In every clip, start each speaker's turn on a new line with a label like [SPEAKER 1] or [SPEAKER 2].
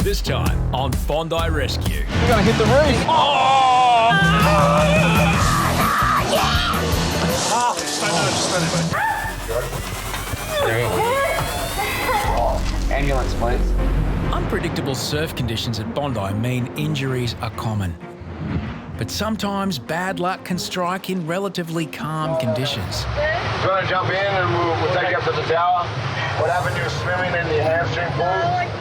[SPEAKER 1] This time on Bondi Rescue.
[SPEAKER 2] You're gonna hit the reef.
[SPEAKER 3] Ambulance, please.
[SPEAKER 1] Unpredictable surf conditions at Bondi mean injuries are common. But sometimes bad luck can strike in relatively calm conditions.
[SPEAKER 4] Do you want to jump in and we'll take you up to the tower? What happened? You were swimming in the hamstring pool?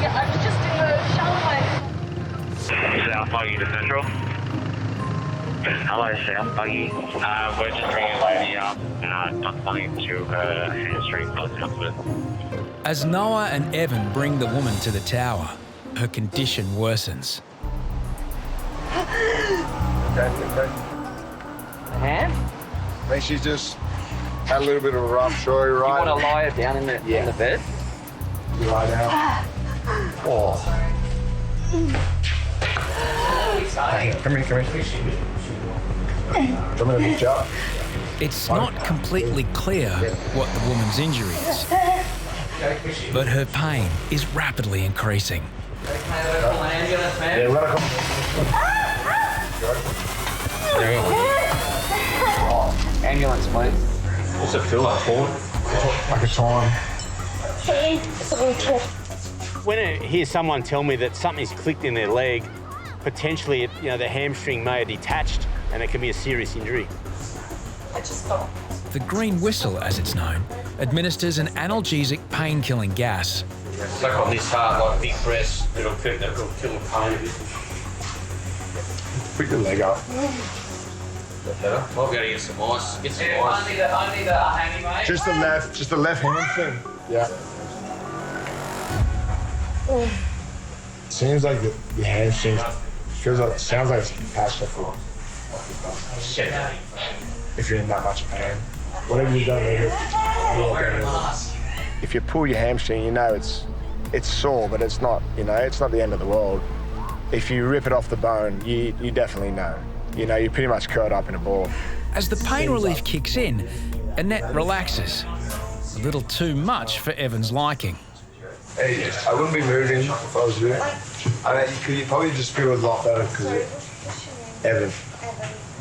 [SPEAKER 5] I was just in the shower.
[SPEAKER 6] South Buggy to Central. Hello, South Buggy. We're just bringing a lady up. Not something to her hamstring by the sounds of it.
[SPEAKER 1] As Noah and Evan bring the woman to the tower, her condition worsens.
[SPEAKER 4] Okay.
[SPEAKER 3] Hand?
[SPEAKER 4] I think she's just had a little bit of a rough story, right?
[SPEAKER 3] You want to lie her down in the bed?
[SPEAKER 4] You lie down. Oh. Hey, come here. Come here, big chap.
[SPEAKER 1] It's not completely clear what the woman's injury is, but her pain is rapidly increasing.
[SPEAKER 4] Yeah, we're gonna come.
[SPEAKER 3] Ambulance, please.
[SPEAKER 4] What's it feel like, Paul? Like a time.
[SPEAKER 7] When I hear someone tell me that something's clicked in their leg, potentially, the hamstring may have detached, and it can be a serious injury.
[SPEAKER 1] The green whistle, as it's known, administers an analgesic pain-killing gas.
[SPEAKER 8] Suck on this hard, like big breaths, it'll kill the pain.
[SPEAKER 4] Put your leg up.
[SPEAKER 8] Better? I'll go to get some ice. Get some ice.
[SPEAKER 3] Only the handy, mate.
[SPEAKER 4] Just the left hand thing. Yeah. Seems like your hamstring sounds like it's detached for. If you're in that much pain, whatever you've done, if you pull your hamstring, it's sore, but it's not the end of the world. If you rip it off the bone, you definitely know. You're pretty much curled up in a ball.
[SPEAKER 1] As the pain relief kicks in, Annette relaxes. A little too much for Evan's liking.
[SPEAKER 4] Hey, I wouldn't be moving if I was you. You'd probably just feel a lot better because of Evan.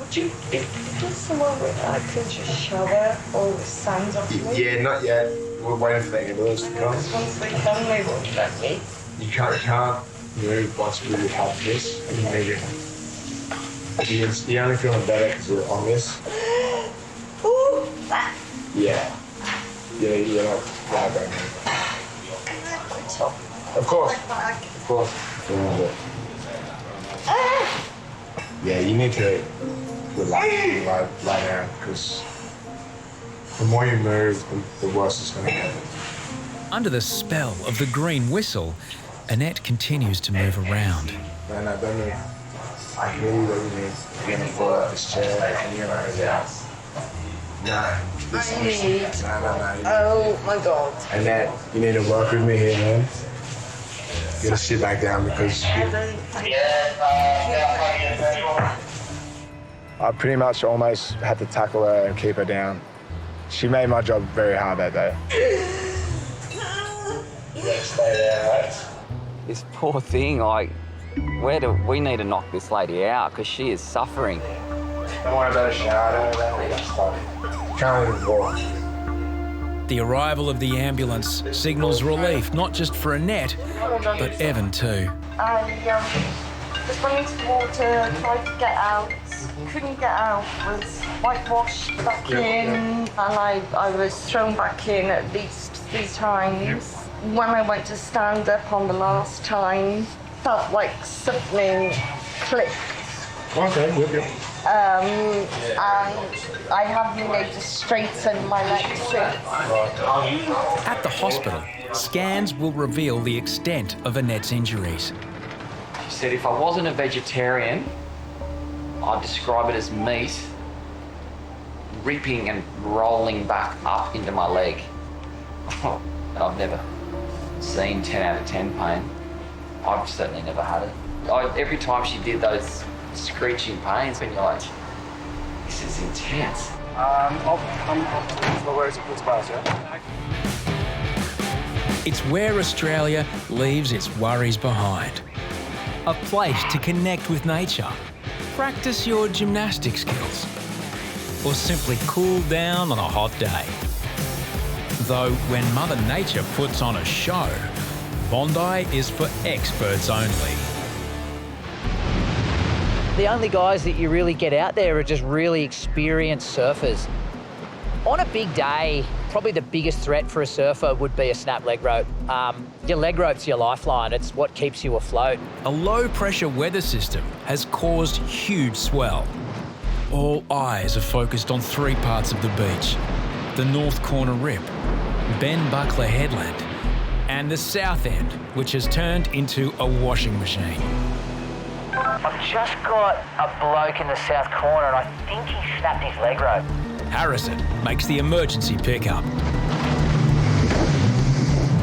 [SPEAKER 5] Would you get someone where I could just shower all the sands off me?
[SPEAKER 4] Yeah, not yet. We're waiting for the ambulance to come.
[SPEAKER 5] Once they come, they will let me.
[SPEAKER 4] You can't move once we have this. And you need it. You're only feeling better because we're on this.
[SPEAKER 5] Ooh!
[SPEAKER 4] Yeah. Yeah, you're not going Of course. Yeah, you need to relax and lie down because the more you move, the worse it's going to get.
[SPEAKER 1] Under the spell of the green whistle, Annette continues to move around.
[SPEAKER 4] No, don't move. I can hear you that you need to get fall out of this chair and you're going to go down. No.
[SPEAKER 5] Oh my God.
[SPEAKER 4] Annette, you need to work with me here, man. You gotta sit back down because I pretty much almost had to tackle her and keep her down. She made my job very hard that day. You gotta stay there, right?
[SPEAKER 3] This poor thing, we need to knock this lady out because she is suffering.
[SPEAKER 4] Don't worry about a shower, can't even walk.
[SPEAKER 1] The arrival of the ambulance signals relief, not just for Annette, but Evan too.
[SPEAKER 5] I was running to water, tried to get out, couldn't get out, was whitewashed back in, and I was thrown back in at least 3 times. When I went to stand up on the last time, felt like something clicked.
[SPEAKER 4] Okay, good.
[SPEAKER 5] And I haven't been able to straighten my legs since.
[SPEAKER 1] At the hospital, scans will reveal the extent of Annette's injuries.
[SPEAKER 3] She said if I wasn't a vegetarian, I'd describe it as meat ripping and rolling back up into my leg. I've never seen 10 out of 10 pain. I've certainly never had it. Every time she did those screeching pains, when you're like, this is intense.
[SPEAKER 4] Where's the good spots, yeah?
[SPEAKER 1] It's where Australia leaves its worries behind. A place to connect with nature, practice your gymnastic skills, or simply cool down on a hot day. Though when Mother Nature puts on a show, Bondi is for experts only.
[SPEAKER 2] The only guys that you really get out there are just really experienced surfers. On a big day, probably the biggest threat for a surfer would be a snap leg rope. Your leg rope's your lifeline. It's what keeps you afloat.
[SPEAKER 1] A low-pressure weather system has caused huge swell. All eyes are focused on three parts of the beach: the North Corner Rip, Ben Buckler Headland, and the South End, which has turned into a washing machine.
[SPEAKER 2] I've just got a bloke in the south corner and I think he snapped his leg rope.
[SPEAKER 1] Harrison makes the emergency pickup.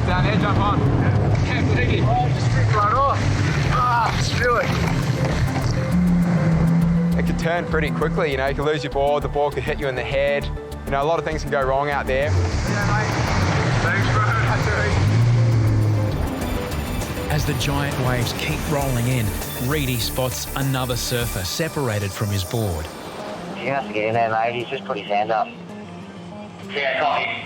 [SPEAKER 4] Down here, jump on. Yeah, leggy. Oh, just rip right off. It's really.
[SPEAKER 9] It could turn pretty quickly, you know, you could lose your board, the ball could hit you in the head. You know, a lot of things can go wrong out there.
[SPEAKER 4] Yeah, mate. Thanks, bro.
[SPEAKER 1] As the giant waves keep rolling in, Reidy spots another surfer separated from his board.
[SPEAKER 2] You have to get in there, mate. He's just put his hand up.
[SPEAKER 6] Yeah, copy.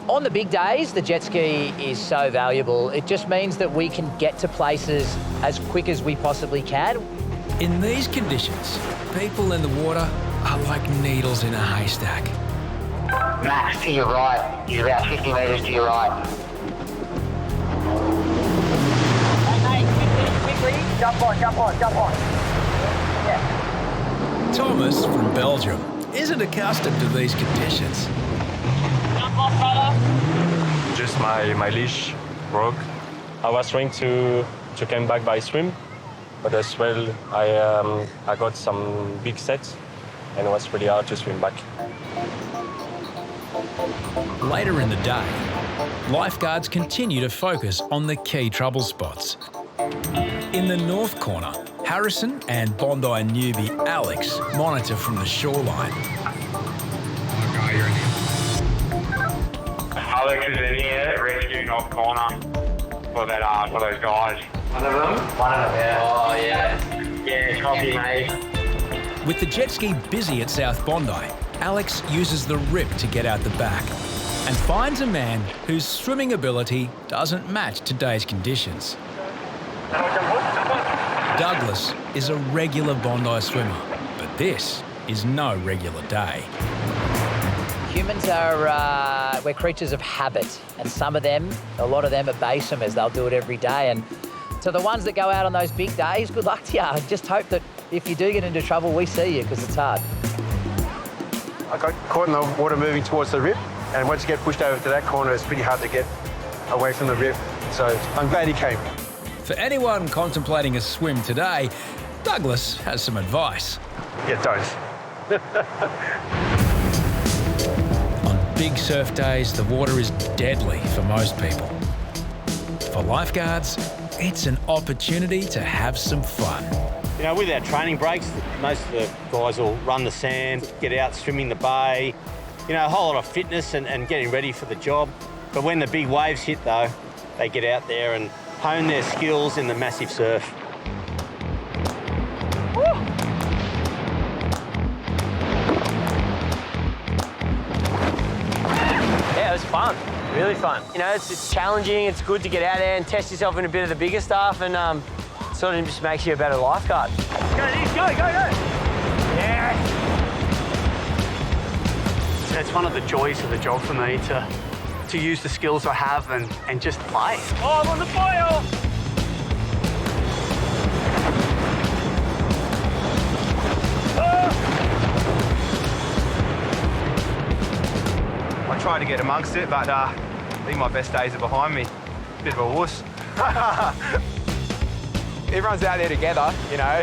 [SPEAKER 2] On the big days, the jet ski is so valuable. It just means that we can get to places as quick as we possibly can.
[SPEAKER 1] In these conditions, people in the water are like needles in a haystack.
[SPEAKER 2] Max, to your right. He's about 50 metres to your right. Hey, mate, quickly. Jump on. Yeah.
[SPEAKER 1] Thomas from Belgium isn't accustomed to these conditions.
[SPEAKER 2] Jump on, brother.
[SPEAKER 10] Just my leash broke. I was trying to come back by swim, but as well I got some big sets and it was really hard to swim back.
[SPEAKER 1] Later in the day, lifeguards continue to focus on the key trouble spots. In the North Corner, Harrison and Bondi newbie Alex monitor from the shoreline.
[SPEAKER 6] Alex is in here, rescue North Corner for those guys. One of them?
[SPEAKER 2] One of them, yeah.
[SPEAKER 6] Oh, yeah. Yeah, copy, mate.
[SPEAKER 1] With the jet ski busy at South Bondi, Alex uses the rip to get out the back and finds a man whose swimming ability doesn't match today's conditions. Douglas is a regular Bondi swimmer, but this is no regular day.
[SPEAKER 2] Humans are, we're creatures of habit, and a lot of them are base swimmers. They'll do it every day. And to the ones that go out on those big days, good luck to you. I just hope that if you do get into trouble, we see you, because it's hard.
[SPEAKER 7] I got caught in the water moving towards the rip, and once you get pushed over to that corner, it's pretty hard to get away from the rip. So I'm glad he came.
[SPEAKER 1] For anyone contemplating a swim today, Douglas has some advice.
[SPEAKER 7] Yeah, don't.
[SPEAKER 1] On big surf days, the water is deadly for most people. For lifeguards, it's an opportunity to have some fun.
[SPEAKER 7] You know, with our training breaks, most of the guys will run the sand, get out swimming the bay, you know, a whole lot of fitness and getting ready for the job. But when the big waves hit, though, they get out there and hone their skills in the massive surf. Woo!
[SPEAKER 11] Yeah, it was fun, really fun. You know, it's challenging, it's good to get out there and test yourself in a bit of the bigger stuff, and sort of just makes you a better lifeguard. Go!
[SPEAKER 7] Yeah! It's one of the joys of the job for me to use the skills I have and just play.
[SPEAKER 11] Oh, I'm on the foil!
[SPEAKER 9] I tried to get amongst it, but I think my best days are behind me. Bit of a wuss. Everyone's out there together, you know.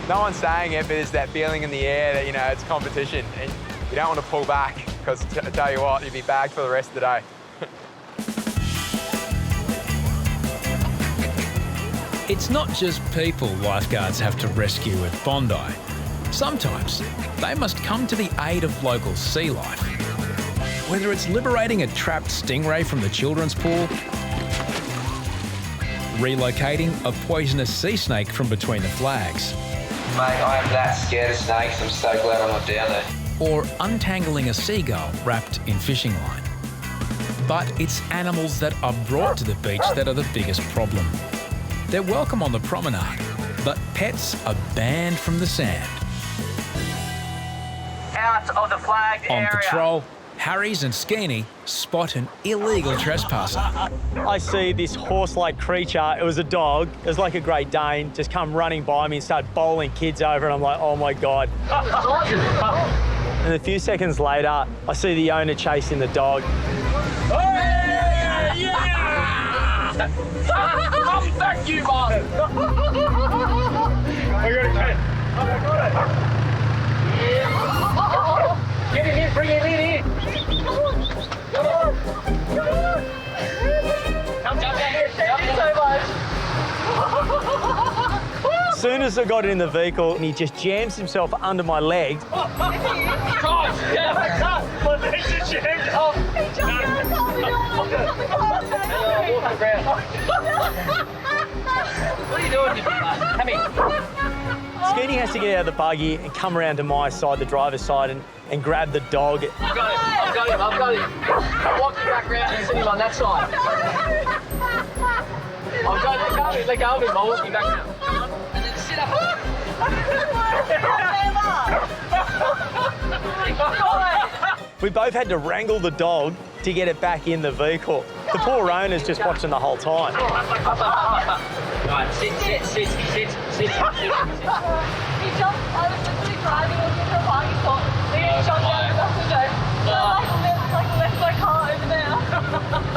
[SPEAKER 9] No one's saying it, but there's that feeling in the air that, you know, it's competition. And you don't want to pull back, because I tell you what, you'll be bagged for the rest of the day.
[SPEAKER 1] It's not just people lifeguards have to rescue at Bondi. Sometimes they must come to the aid of local sea life. Whether it's liberating a trapped stingray from the children's pool relocating a poisonous sea snake from between the flags,
[SPEAKER 8] Mate, I am that scared of snakes. I'm so glad I'm not down there.
[SPEAKER 1] or untangling a seagull wrapped in fishing line. But it's animals that are brought to the beach that are the biggest problem. They're welcome on the promenade, but pets are banned from the sand.
[SPEAKER 11] Out of the flagged
[SPEAKER 1] On
[SPEAKER 11] area.
[SPEAKER 1] patrol, Harries and Skeeny spot an illegal trespasser.
[SPEAKER 7] I see this horse-like creature. It was a dog. It was like a Great Dane, just come running by me and start bowling kids over, and I'm like, oh my God. And a few seconds later, I see the owner chasing the dog.
[SPEAKER 11] Hey, yeah! Come back, you man!
[SPEAKER 7] I got it.
[SPEAKER 11] Get him in, bring him in here. Come on. Come down here. Thank you so much.
[SPEAKER 7] As soon as I got in the vehicle, and he just jams himself under my legs.
[SPEAKER 11] God, yeah, I can't. My legs are jammed up. What are you doing? Come here.
[SPEAKER 7] Skeeny has to get out of the buggy and come around to my side, the driver's side, and grab the dog.
[SPEAKER 11] I've got him. I'll walk you back around and sit him on that side. I've got him. Let go of him. I'll walk you back now. And then sit up.
[SPEAKER 7] We both had to wrangle the dog to get it back in the vehicle. The poor owner's just watching the whole time.
[SPEAKER 11] Right, sit.
[SPEAKER 5] He jumped, I was literally driving looking for a parking spot. He jumped down the back window. So I left my car over there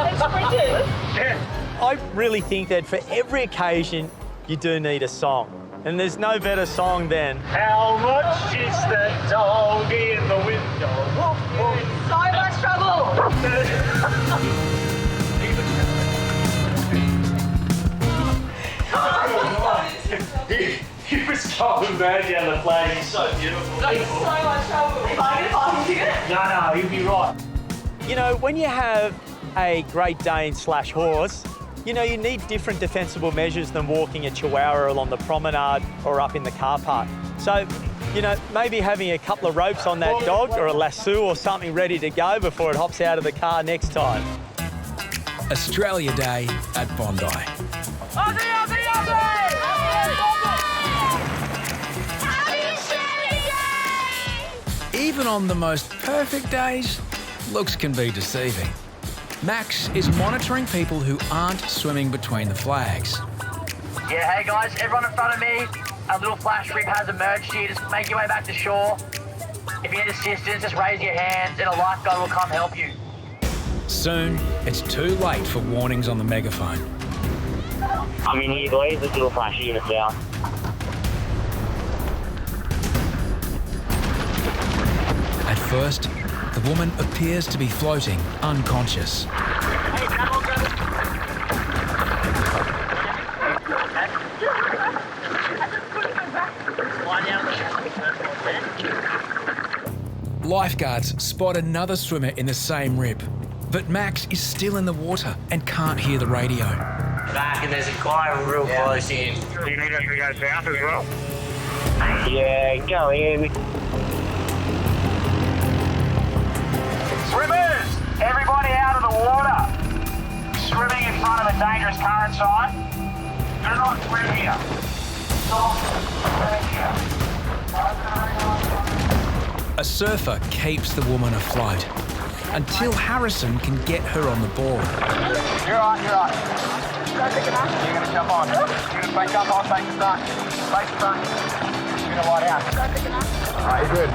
[SPEAKER 5] and sprinted.
[SPEAKER 7] I really think that for every occasion, you do need a song. And there's no better song than
[SPEAKER 11] How much is that dog in the window?
[SPEAKER 5] So much trouble.
[SPEAKER 11] He was going bad down the flag. He's so beautiful.
[SPEAKER 5] So much trouble. If I get a parking ticket?
[SPEAKER 11] No, he'll be right.
[SPEAKER 7] You know, when you have a Great Dane / horse, you know, you need different defensible measures than walking a Chihuahua along the promenade or up in the car park. So, you know, maybe having a couple of ropes on that dog or a lasso or something ready to go before it hops out of the car next time.
[SPEAKER 1] Australia Day at Bondi. Even on the most perfect days, looks can be deceiving. Max is monitoring people who aren't swimming between the flags.
[SPEAKER 11] Yeah, hey guys, everyone in front of me, a little flash rib has emerged here. Just make your way back to shore. If you need assistance, just raise your hands and a lifeguard will come help you.
[SPEAKER 1] Soon, it's too late for warnings on the megaphone.
[SPEAKER 6] I'm in here, boys. There's a little flash unit down.
[SPEAKER 1] At first, the woman appears to be floating, unconscious. Lifeguards spot another swimmer in the same rib, but Max is still in the water and can't hear the radio.
[SPEAKER 11] Back and there's a guy real close in.
[SPEAKER 6] You need us to go south as well? Yeah, go in.
[SPEAKER 11] Swimmers, everybody out of the water. Swimming in front of a dangerous current sign. Do not swim here. Stop swimming here.
[SPEAKER 1] A surfer keeps the woman afloat until Harrison can get her on the board.
[SPEAKER 11] You're right. You're going to jump on. You're going to face up, I'll take the start. Face the front. You're going to lie down.
[SPEAKER 9] Alright, you're good. I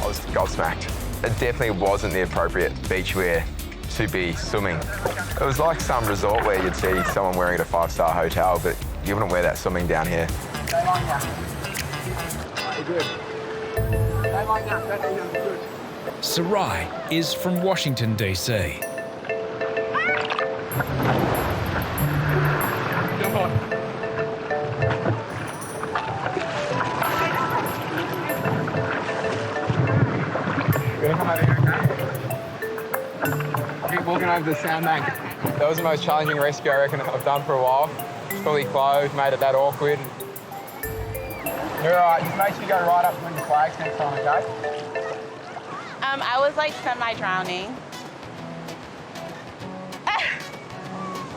[SPEAKER 9] was gobsmacked. It definitely wasn't the appropriate beachwear to be swimming. It was like some resort where you'd see someone wearing at a 5-star hotel, but you wouldn't wear that swimming down here.
[SPEAKER 11] Stay lying down. You're good. Stay lying down. You're good.
[SPEAKER 1] Sarai is from Washington, D.C.
[SPEAKER 11] Jump on. You're gonna come over here, okay? Keep walking over the sandbank.
[SPEAKER 9] That was the most challenging rescue I reckon I've done for a while. Fully clothed, made it that awkward. You're all right, just make sure you go right up to the flags next time, okay?
[SPEAKER 12] I was like semi-drowning.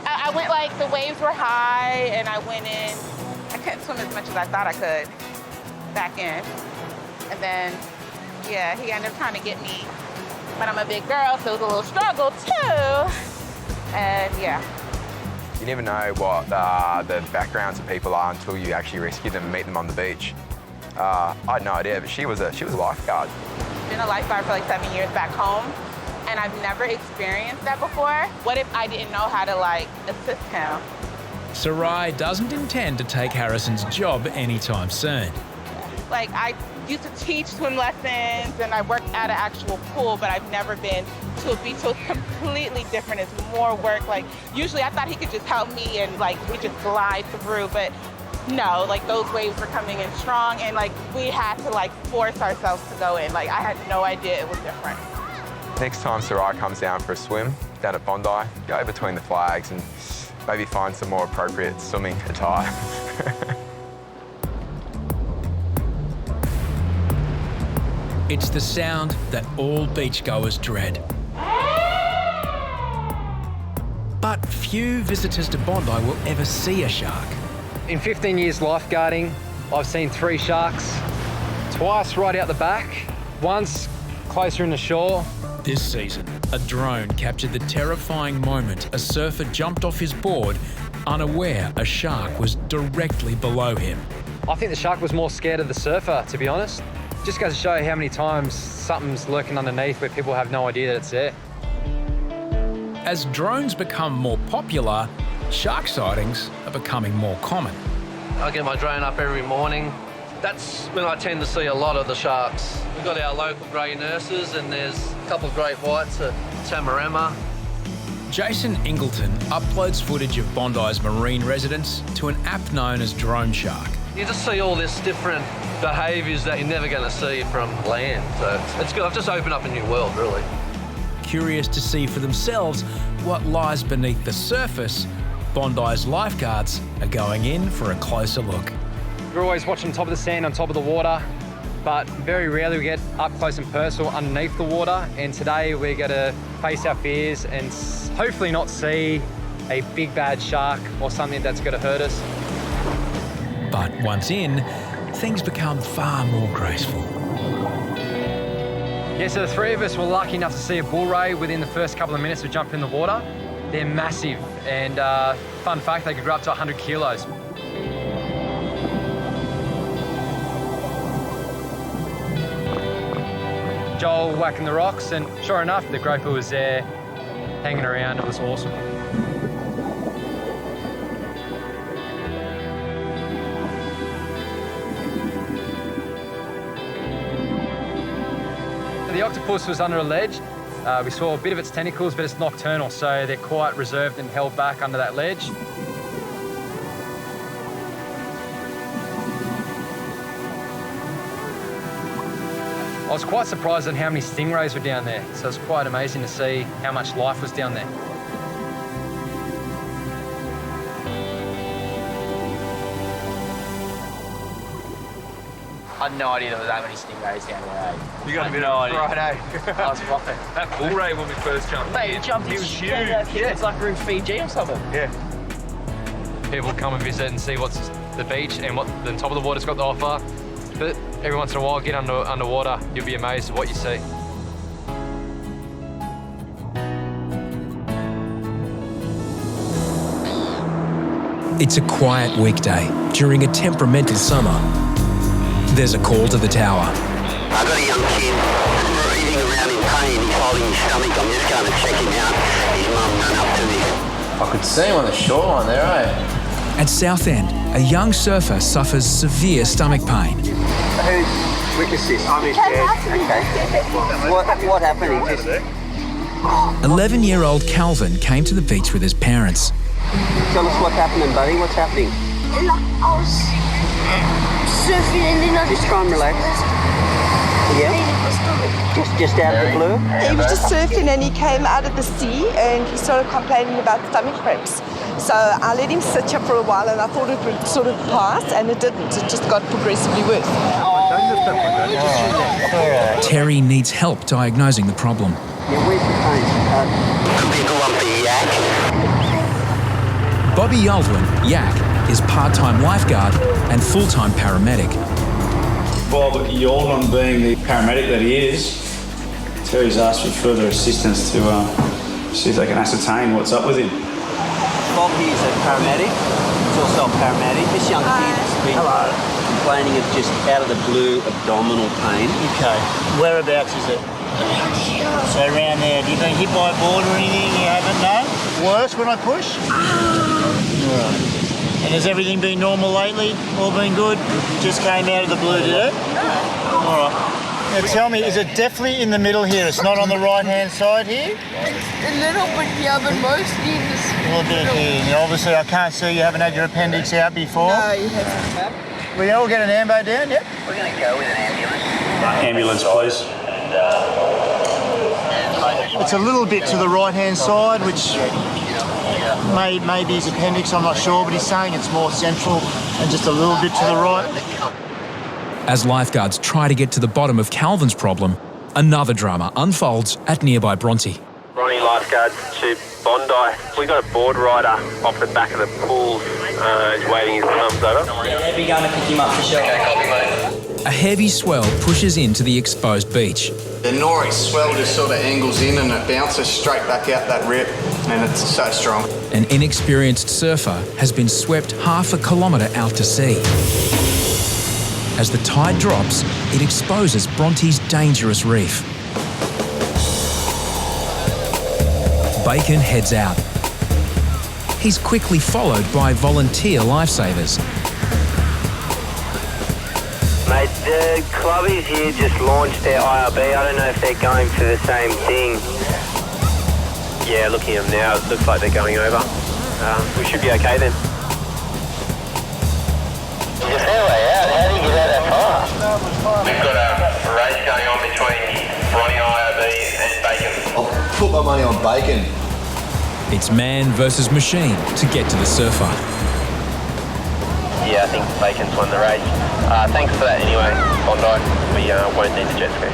[SPEAKER 12] I went like, the waves were high and I went in. I couldn't swim as much as I thought I could back in. And then, yeah, he ended up trying to get me. But I'm a big girl, so it was a little struggle too. And yeah.
[SPEAKER 9] You never know what the backgrounds of people are until you actually rescue them and meet them on the beach. I had no idea, but she was a lifeguard.
[SPEAKER 12] I've been a lifeguard for like 7 years back home, and I've never experienced that before. What if I didn't know how to like assist him?
[SPEAKER 1] Sarai doesn't intend to take Harrison's job anytime soon.
[SPEAKER 12] Like, I used to teach swim lessons and I worked at an actual pool, but I've never been to a beach, so it's completely different. It's more work. Like, usually I thought he could just help me and like we just glide through, but no, like those waves were coming in strong and like we had to like force ourselves to go in. Like, I had no idea it was different.
[SPEAKER 9] Next time Sarai comes down for a swim down at Bondi, go between the flags and maybe find some more appropriate swimming attire.
[SPEAKER 1] It's the sound that all beachgoers dread. But few visitors to Bondi will ever see a shark.
[SPEAKER 13] In 15 years lifeguarding, I've seen 3 sharks, twice right out the back, once closer in the shore.
[SPEAKER 1] This season, a drone captured the terrifying moment a surfer jumped off his board, unaware a shark was directly below him.
[SPEAKER 13] I think the shark was more scared of the surfer, to be honest. Just goes to show how many times something's lurking underneath where people have no idea that it's there.
[SPEAKER 1] As drones become more popular, shark sightings are becoming more common.
[SPEAKER 14] I get my drone up every morning. That's when I tend to see a lot of the sharks. We've got our local grey nurses and there's a couple of great whites at Tamarama.
[SPEAKER 1] Jason Ingleton uploads footage of Bondi's marine residents to an app known as Drone Shark.
[SPEAKER 14] You just see all this different behaviours that you're never going to see from land. So it's good. I've just opened up a new world, really.
[SPEAKER 1] Curious to see for themselves what lies beneath the surface, Bondi's lifeguards are going in for a closer look.
[SPEAKER 13] We're always watching top of the sand on top of the water, but very rarely we get up close and personal underneath the water. And today we're going to face our fears and hopefully not see a big bad shark or something that's going to hurt us.
[SPEAKER 1] But once in, things become far more graceful.
[SPEAKER 13] Yeah, so the 3 of us were lucky enough to see a bull ray within the first couple of minutes of jumping in the water. They're massive, and fun fact, they could grow up to 100 kilos. Joel whacking the rocks, and sure enough, the groper was there, hanging around. It was awesome. The octopus was under a ledge. We saw a bit of its tentacles, but it's nocturnal, so they're quite reserved and held back under that ledge. I was quite surprised at how many stingrays were down there, so it's quite amazing to see how much life was down there.
[SPEAKER 11] I had no idea there was that many stingrays down there.
[SPEAKER 8] You got a bit of idea.
[SPEAKER 11] Righto. I was fine.
[SPEAKER 8] That bull ray when we first jumped
[SPEAKER 11] Mate,
[SPEAKER 8] in,
[SPEAKER 11] it jumped
[SPEAKER 8] he
[SPEAKER 11] in
[SPEAKER 8] was
[SPEAKER 11] huge.
[SPEAKER 8] huge.
[SPEAKER 11] Yeah, it's like we're in Fiji or something.
[SPEAKER 8] Yeah.
[SPEAKER 13] People come and visit and see what's the beach and what the top of the water's got to offer. But every once in a while, get underwater, you'll be amazed at what you see.
[SPEAKER 1] It's a quiet weekday during a temperamental summer. There's a call to the tower.
[SPEAKER 15] I've got a young kid breathing around in pain. He's holding his stomach. I'm just going to check him out. His mum ran up to me.
[SPEAKER 16] I could see him on the shoreline there, eh?
[SPEAKER 1] At Southend, a young surfer suffers severe stomach pain.
[SPEAKER 15] Who's witnessed this? I'm his dad. Okay. What happened? He just...
[SPEAKER 1] 11-year-old Calvin came to the beach with his parents.
[SPEAKER 15] Tell us what's happening, buddy. What's happening?
[SPEAKER 5] I was surfing and then I
[SPEAKER 15] just try and relax. Yeah?
[SPEAKER 5] Just
[SPEAKER 11] just out of the blue?
[SPEAKER 5] He was just surfing and he came out of the sea and he started complaining about stomach cramps. So I let him sit here for a while and I thought it would sort of pass, and it didn't. It just got progressively worse.
[SPEAKER 1] Terry needs help diagnosing the problem. Bobby Yaldwin, Yak, is part-time lifeguard and full-time paramedic.
[SPEAKER 17] Bob Yaldwin, being the paramedic that he is, Terry's asked for further assistance to see if they can ascertain what's up with him.
[SPEAKER 11] Bob here is a paramedic. He's also a paramedic. This young kid's been complaining of just out of the blue abdominal pain.
[SPEAKER 18] Okay. Whereabouts is it? So around there. Have you been hit by a board or anything? You haven't, no? Worse when I push? Right. And has everything been normal lately? All been good? Just came out of the blue, did it? All right. Now tell me, is it definitely in the middle here? It's not on the right-hand side here?
[SPEAKER 5] A little bit here, but mostly in this.
[SPEAKER 18] A little bit here. Now, obviously, I can't see you haven't had your appendix out before.
[SPEAKER 5] No, he hasn't.
[SPEAKER 18] Will you all get an ambo down, yep?
[SPEAKER 11] We're going to go with an ambulance.
[SPEAKER 17] Ambulance, please.
[SPEAKER 18] It's a little bit to the right-hand side, which may be his appendix, I'm not sure, but he's saying it's more central and just a little bit to the right.
[SPEAKER 1] As lifeguards try to get to the bottom of Calvin's problem, another drama unfolds at nearby Bronte.
[SPEAKER 19] Ronnie Lifeguards to Bondi. We got a board rider off the back of the pool. He's waving his thumbs over.
[SPEAKER 11] Yeah, be going to pick him up for sure.
[SPEAKER 19] Okay, copy, mate.
[SPEAKER 1] A heavy swell pushes into the exposed beach.
[SPEAKER 20] The Nori swell just sort of angles in and it bounces straight back out that rip, and it's so strong.
[SPEAKER 1] An inexperienced surfer has been swept half a kilometre out to sea. As the tide drops, it exposes Bronte's dangerous reef. Bacon heads out. He's quickly followed by volunteer lifesavers.
[SPEAKER 19] Mate, the clubbies here just launched their IRB. I don't know if they're going for the same thing. Yeah, looking at them now, it looks like they're going over. We should be okay then.
[SPEAKER 15] Your fairway out, how do you get out that far?
[SPEAKER 19] We've got a race going on between Ronnie IRB and Bacon.
[SPEAKER 20] I'll put my money on Bacon.
[SPEAKER 1] It's man versus machine to get to the surfer.
[SPEAKER 19] Yeah, I think Bacon's won the race. Thanks for that anyway, Bondi. We won't need the jet ski.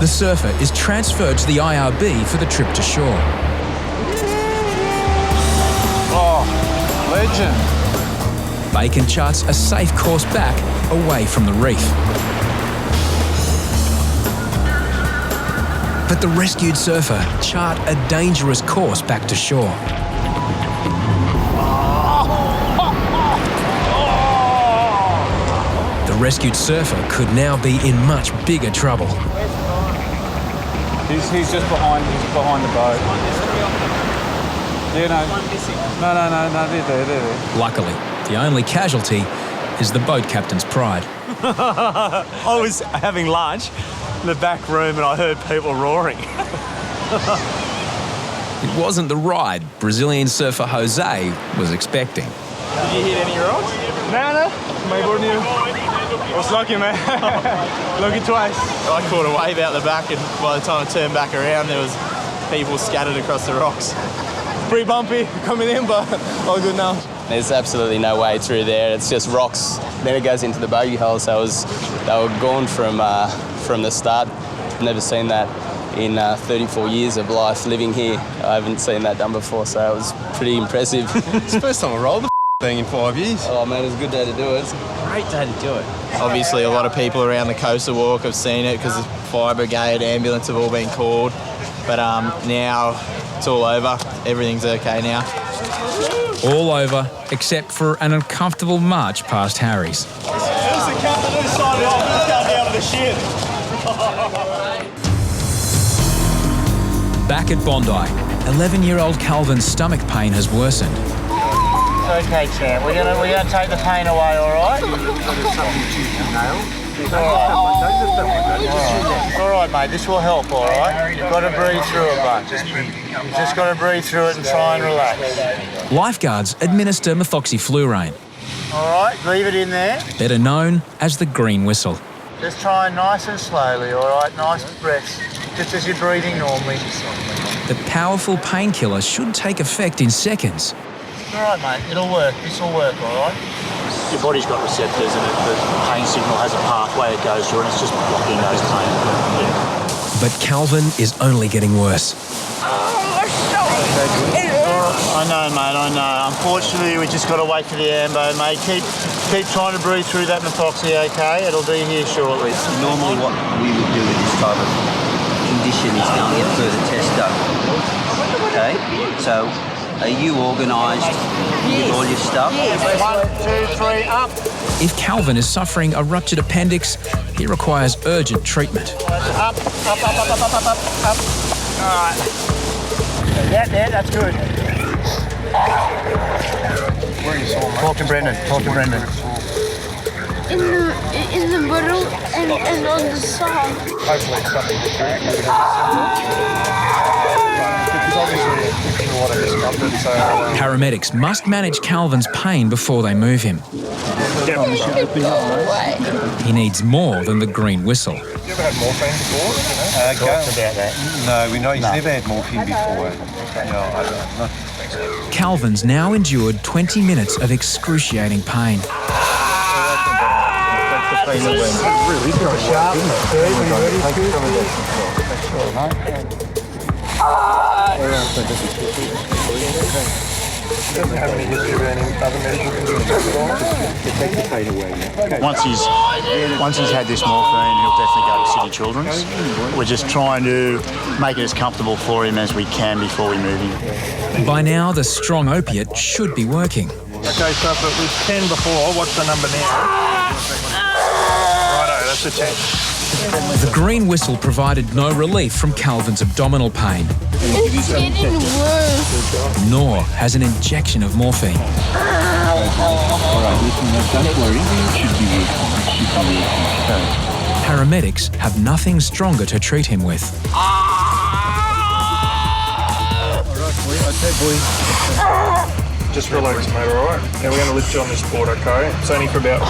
[SPEAKER 1] The surfer is transferred to the IRB for the trip to shore.
[SPEAKER 20] Oh, legend.
[SPEAKER 1] Bacon charts a safe course back away from the reef. But the rescued surfer chart a dangerous course back to shore. The rescued surfer could now be in much bigger trouble.
[SPEAKER 17] He's just behind the boat. Yeah, no, they're there.
[SPEAKER 1] Luckily, the only casualty is the boat captain's pride.
[SPEAKER 21] I was having lunch in the back room and I heard people roaring.
[SPEAKER 1] It wasn't the ride Brazilian surfer Jose was expecting.
[SPEAKER 21] Did you hit any rocks? No. My board new. I was lucky, man. Lucky twice. I caught a wave out the back, and by the time I turned back around, there was people scattered across the rocks. Pretty bumpy coming in, but all good now.
[SPEAKER 22] There's absolutely no way through there. It's just rocks. Then it goes into the bogey hole. So they were gone from the start. Never seen that in 34 years of life living here. I haven't seen that done before, so it was pretty impressive.
[SPEAKER 20] It's the first time I rolled the thing in 5 years.
[SPEAKER 22] Oh man, it's a good day to do it.
[SPEAKER 21] It's a great day to do it. Obviously, a lot of people around the coastal walk have seen it because the fire brigade, ambulance have all been called. But now it's all over. Everything's okay now.
[SPEAKER 1] All over, except for an uncomfortable march past Harries.
[SPEAKER 21] Who's the captain? Who's signed off? Who's going down to the ship?
[SPEAKER 1] Back at Bondi, 11-year-old Calvin's stomach pain has worsened.
[SPEAKER 18] It's okay, champ. We're gonna take the pain away, all right? All right, mate. This will help, all right? You've got to breathe through it, bud. You've just got to breathe through it and try and relax.
[SPEAKER 1] Lifeguards administer methoxyfluorine,
[SPEAKER 18] All right, leave it in there.
[SPEAKER 1] better known as the green whistle.
[SPEAKER 18] Just try nice and slowly, all right? Nice breaths, just as you're breathing normally.
[SPEAKER 1] The powerful painkiller should take effect in seconds.
[SPEAKER 18] All right, mate, it'll work. This will work, all right? Your body's got receptors and the pain signal has a pathway it goes through and it's just blocking those pain. Yeah.
[SPEAKER 1] But Calvin is only getting worse.
[SPEAKER 18] I know, mate, I know. Unfortunately, we just got to wait for the ambo, mate. Keep trying to breathe through that methoxy, okay? It'll be here shortly.
[SPEAKER 3] Normally what we would do in this type of condition is go and get further tests done. Okay? So, are you organised with all your stuff?
[SPEAKER 18] 1, 2, 3, up.
[SPEAKER 1] If Calvin is suffering a ruptured appendix, he requires urgent treatment.
[SPEAKER 18] Up. All right. There, that's good. Where are you sore, mate? Talk to Brendan.
[SPEAKER 5] In the middle and on the side.
[SPEAKER 18] Hopefully it's something
[SPEAKER 1] Paramedics must manage Calvin's pain before they move him. He needs more than the green whistle.
[SPEAKER 4] You ever had morphine before?
[SPEAKER 18] About that.
[SPEAKER 4] No, he's never had morphine before. No, I don't.
[SPEAKER 1] Calvin's now endured 20 minutes of excruciating pain.
[SPEAKER 18] Really sharp.
[SPEAKER 4] Doesn't have any history of any other medical conditions at all. Take the pain away.
[SPEAKER 18] Once he's had this morphine, he'll definitely go to City Children's. We're just trying to make it as comfortable for him as we can before we move him.
[SPEAKER 1] By now, the strong opiate should be working.
[SPEAKER 4] Okay, so if it was 10 before, what's the number now? Righto, that's a 10.
[SPEAKER 1] The green whistle provided no relief from Calvin's abdominal pain.
[SPEAKER 5] It's getting worse.
[SPEAKER 1] Nor has an injection of morphine. Paramedics have nothing stronger to treat him with.
[SPEAKER 4] Just relax, mate, alright? Now we're going to lift you on this board, okay? It's only for about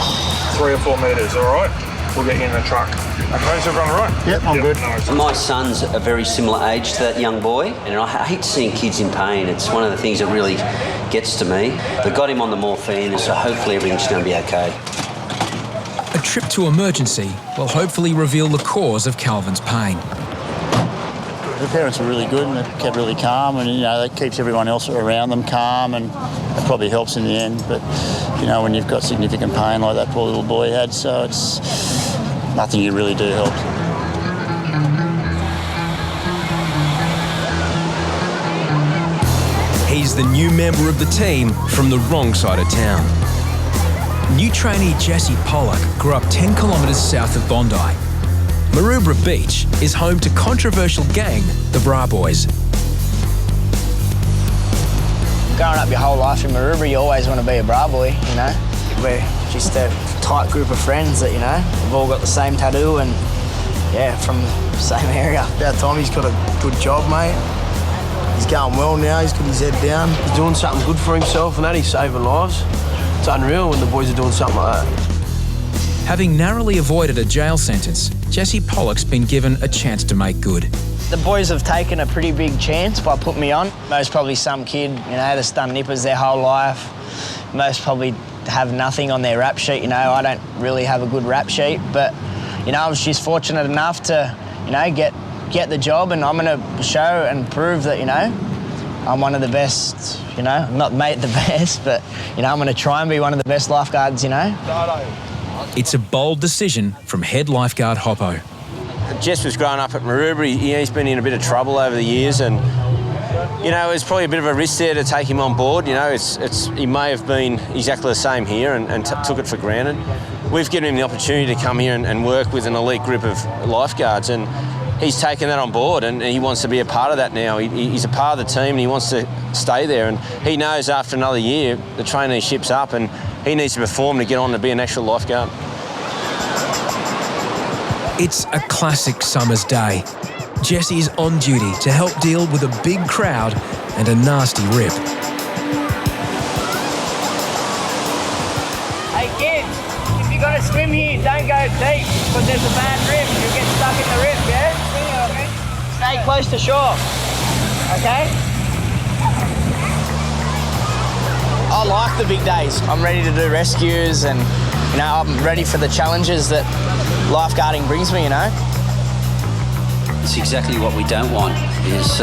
[SPEAKER 4] 3 or 4 metres, alright? We'll get you in the truck. Okay, is everyone all right?
[SPEAKER 18] Yep, I'm good.
[SPEAKER 3] My son's a very similar age to that young boy, and I hate seeing kids in pain. It's one of the things that really gets to me. They got him on the morphine, so hopefully everything's going to be okay.
[SPEAKER 1] A trip to emergency will hopefully reveal the cause of Calvin's pain.
[SPEAKER 18] The parents were really good and they kept really calm, and that keeps everyone else around them calm, and it probably helps in the end. But when you've got significant pain like that poor little boy had, so it's nothing you really do helps.
[SPEAKER 23] He's the new member of the team from the wrong side of town.
[SPEAKER 1] New trainee Jesse Pollock grew up 10 kilometres south of Bondi. Maroubra Beach is home to controversial gang, the Bra Boys.
[SPEAKER 11] Growing up your whole life in Maroubra, you always want to be a Bra Boy, We're just a tight group of friends that, we've all got the same tattoo and, from the same area.
[SPEAKER 24] About time he's got a good job, mate. He's going well now, he's got his head down. He's doing something good for himself and that, he's saving lives. It's unreal when the boys are doing something like that.
[SPEAKER 1] Having narrowly avoided a jail sentence, Jesse Pollock's been given a chance to make good.
[SPEAKER 11] The boys have taken a pretty big chance by putting me on. Most probably some kid, that's done nippers their whole life. Most probably have nothing on their rap sheet, I don't really have a good rap sheet, but, I was just fortunate enough to, get the job, and I'm going to show and prove that, I'm one of the best, not made the best, but, I'm going to try and be one of the best lifeguards,
[SPEAKER 1] It's a bold decision from head lifeguard Hoppo.
[SPEAKER 7] Jess was growing up at Maroubra. He's been in a bit of trouble over the years, and it was probably a bit of a risk there to take him on board. He may have been exactly the same here and took it for granted. We've given him the opportunity to come here and work with an elite group of lifeguards, and he's taken that on board, and he wants to be a part of that now. He's a part of the team, and he wants to stay there, and he knows after another year the traineeship's up and he needs to perform to get on to be an actual lifeguard.
[SPEAKER 1] It's a classic summer's day. Jesse's on duty to help deal with a big crowd and a nasty rip.
[SPEAKER 11] Hey kids, if you got to swim here. Don't go deep because there's a bad rip. You'll get stuck in the rip, yeah? Stay close to shore, okay? I like the big days. I'm ready to do rescues and, you know, I'm ready for the challenges that lifeguarding brings me, you know?
[SPEAKER 3] It's exactly what we don't want, is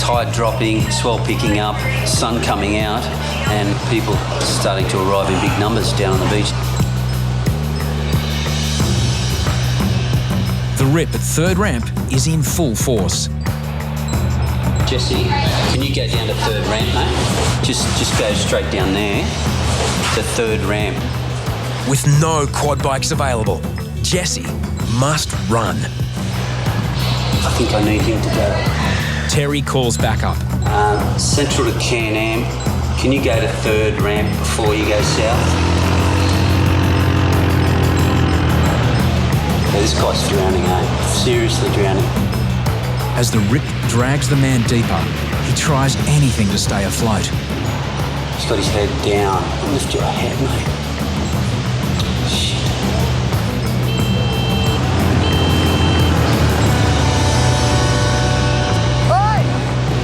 [SPEAKER 3] tide dropping, swell picking up, sun coming out, and people starting to arrive in big numbers down on the beach.
[SPEAKER 1] The rip at third ramp is in full force.
[SPEAKER 3] Jesse, can you go down to third ramp, mate? Just go straight down there to third ramp.
[SPEAKER 23] With no quad bikes available, Jesse must run.
[SPEAKER 3] I think I need him to go.
[SPEAKER 1] Terry calls back up.
[SPEAKER 3] Central to Can-Am, can you go to third ramp before you go south? Yeah, this guy's drowning, eh? Seriously drowning.
[SPEAKER 1] As the rip drags the man deeper, he tries anything to stay afloat.
[SPEAKER 3] He's got his head down. Lift your head, mate. Shit.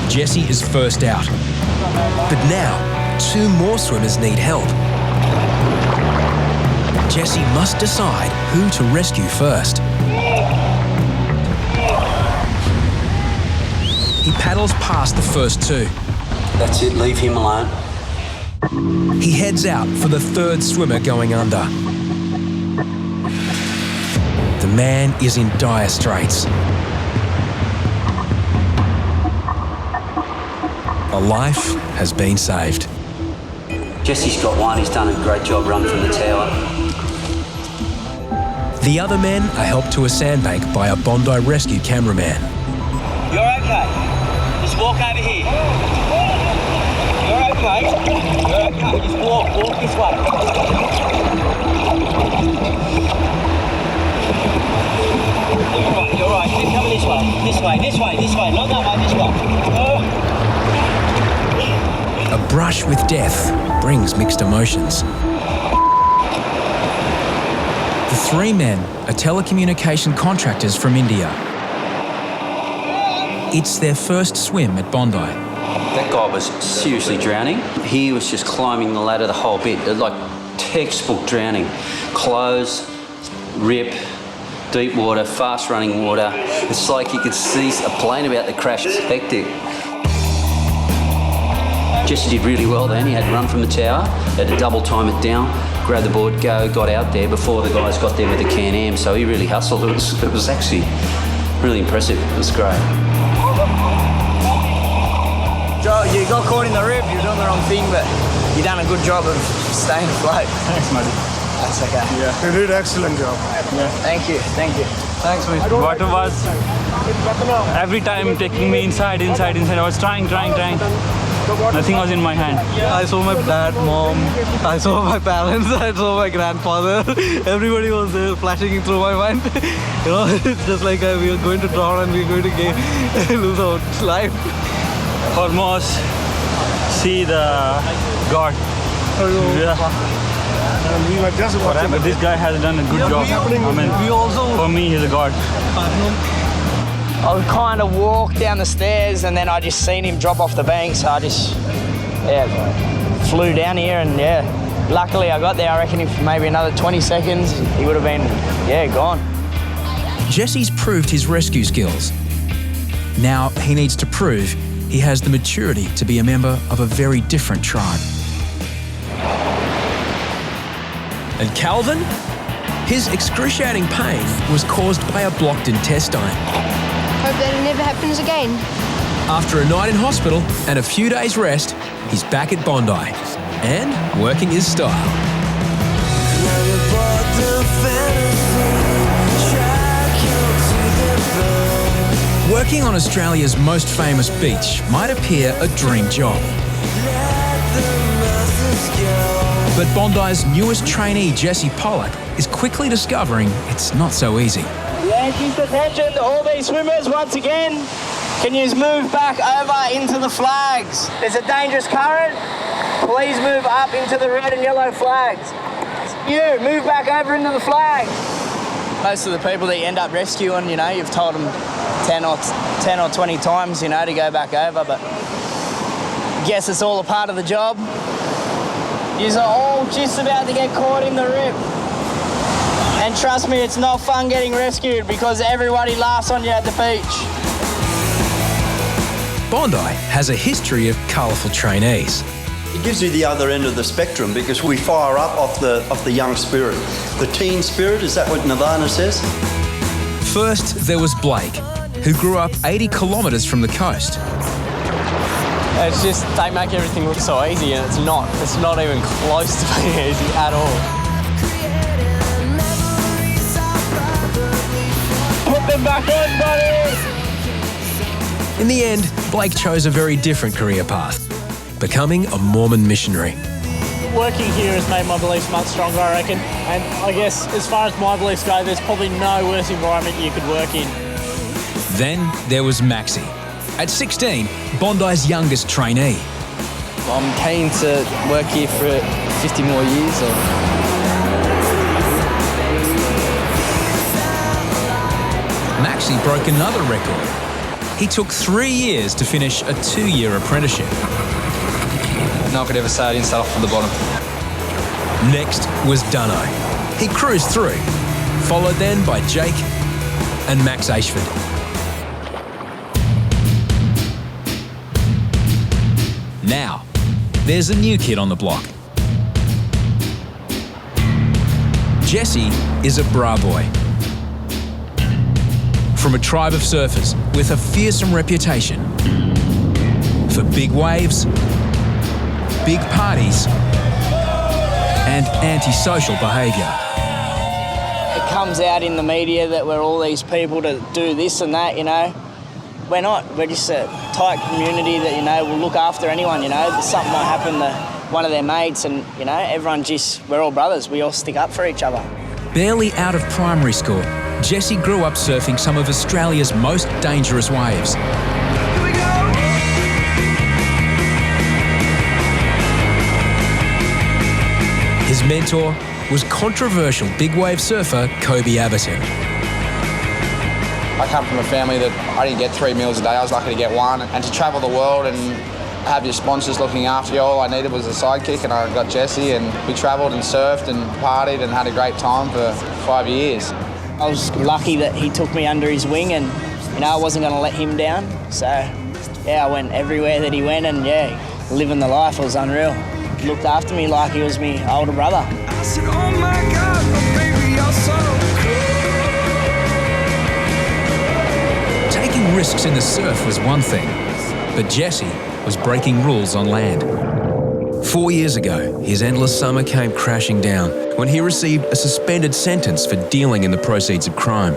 [SPEAKER 23] Jesse is first out. But now, 2 more swimmers need help. Jesse must decide who to rescue first. He paddles past the first 2.
[SPEAKER 3] That's it, leave him alone.
[SPEAKER 23] He heads out for the third swimmer going under. The man is in dire straits. A life has been saved.
[SPEAKER 3] Jesse's got one, he's done a great job running from the tower.
[SPEAKER 23] The other men are helped to a sandbank by a Bondi Rescue cameraman.
[SPEAKER 11] You're okay. Just walk over here. You're okay. You're okay. Just walk this way. You're right. Keep coming this way, not that way, this way.
[SPEAKER 23] A brush with death brings mixed emotions. The 3 men are telecommunication contractors from India. It's their first swim at Bondi.
[SPEAKER 3] That guy was seriously drowning. He was just climbing the ladder the whole bit, like textbook drowning. Clothes, rip, deep water, fast running water. It's like you could see a plane about to crash. It's hectic. Jesse did really well then. He had to run from the tower, had to double time it down, grab the board, go, got out there before the guys got there with the Can-Am, so he really hustled. It was actually really impressive. It was great.
[SPEAKER 11] Joe, you got caught in the rip, you're doing the wrong thing, but you've done a good job of staying afloat.
[SPEAKER 21] Thanks, buddy.
[SPEAKER 11] That's okay.
[SPEAKER 21] Yeah.
[SPEAKER 18] You did excellent job.
[SPEAKER 21] Yeah.
[SPEAKER 11] Thank you.
[SPEAKER 21] Thanks, mate. Water was every time taking me inside. I was trying. Nothing was in my hand.
[SPEAKER 2] I saw my dad, mom, I saw my parents, I saw my grandfather. Everybody was there flashing through my mind. You know, it's just like we are going to drown and we are going to lose our life.
[SPEAKER 21] Almost see the God. Yeah. But this guy has done a good job. I mean, for me, he's a God.
[SPEAKER 11] I would kind of walk down the stairs and then I just seen him drop off the bank, so I just, flew down here and, luckily I got there. I reckon if maybe another 20 seconds, he would have been, gone.
[SPEAKER 23] Jesse's proved his rescue skills. Now he needs to prove he has the maturity to be a member of a very different tribe. And Calvin? His excruciating pain was caused by a blocked intestine.
[SPEAKER 6] Hope that it never happens again.
[SPEAKER 23] After a night in hospital and a few days rest, he's back at Bondi and working his style. Working on Australia's most famous beach might appear a dream job. But Bondi's newest trainee, Jesse Pollock, is quickly discovering it's not so easy.
[SPEAKER 11] Yankees, attention to all these swimmers once again. Can you move back over into the flags? There's a dangerous current. Please move up into the red and yellow flags. You, move back over into the flag. Most of the people that you end up rescuing, you know, you've told them 10 or 20 times, you know, to go back over, but I guess it's all a part of the job. You're all just about to get caught in the rip. And trust me, it's not fun getting rescued because everybody laughs on you at the beach.
[SPEAKER 1] Bondi has a history of colourful trainees.
[SPEAKER 9] It gives you the other end of the spectrum because we fire up off the young spirit. The teen spirit, is that what Nirvana says?
[SPEAKER 1] First, there was Blake, who grew up 80 kilometres from the coast.
[SPEAKER 22] It's just, they make everything look so easy and it's not. It's not even close to being easy at all.
[SPEAKER 11] Put them back on, buddy!
[SPEAKER 1] In the end, Blake chose a very different career path, becoming a Mormon missionary.
[SPEAKER 10] Working here has made my beliefs much stronger, I reckon. And I guess as far as my beliefs go, there's probably no worse environment you could work in.
[SPEAKER 1] Then there was Maxi. At 16, Bondi's youngest trainee.
[SPEAKER 22] I'm keen to work here for 50 more years.
[SPEAKER 1] Maxi broke another record. He took 3 years to finish a 2-year apprenticeship.
[SPEAKER 22] No one could ever say I didn't start off from the bottom.
[SPEAKER 1] Next was Deano. He cruised through, followed then by Jake and Max Ashford. Now, there's a new kid on the block. Jesse is a bra boy. From a tribe of surfers with a fearsome reputation for big waves, big parties, and antisocial behaviour.
[SPEAKER 11] It comes out in the media that we're all these people to do this and that, you know. We're not. We're just a tight community that, you know, will look after anyone, you know. Something might happen to one of their mates and, you know, we're all brothers. We all stick up for each other.
[SPEAKER 1] Barely out of primary school, Jesse grew up surfing some of Australia's most dangerous waves. His mentor was controversial big wave surfer Kobe Aberton.
[SPEAKER 12] I come from a family that I didn't get 3 meals a day, I was lucky to get one. And to travel the world and have your sponsors looking after you, all I needed was a sidekick, and I got Jesse, and we travelled and surfed and partied and had a great time for 5 years.
[SPEAKER 11] I was lucky that he took me under his wing and, you know, I wasn't going to let him down. So, yeah, I went everywhere that he went and, yeah, living the life. It was unreal. He looked after me like he was my older brother.
[SPEAKER 14] I said, oh my God, but baby, you're so cool.
[SPEAKER 1] Taking risks in the surf was one thing, but Jesse was breaking rules on land. 4 years ago, his endless summer came crashing down when he received a suspended sentence for dealing in the proceeds of crime.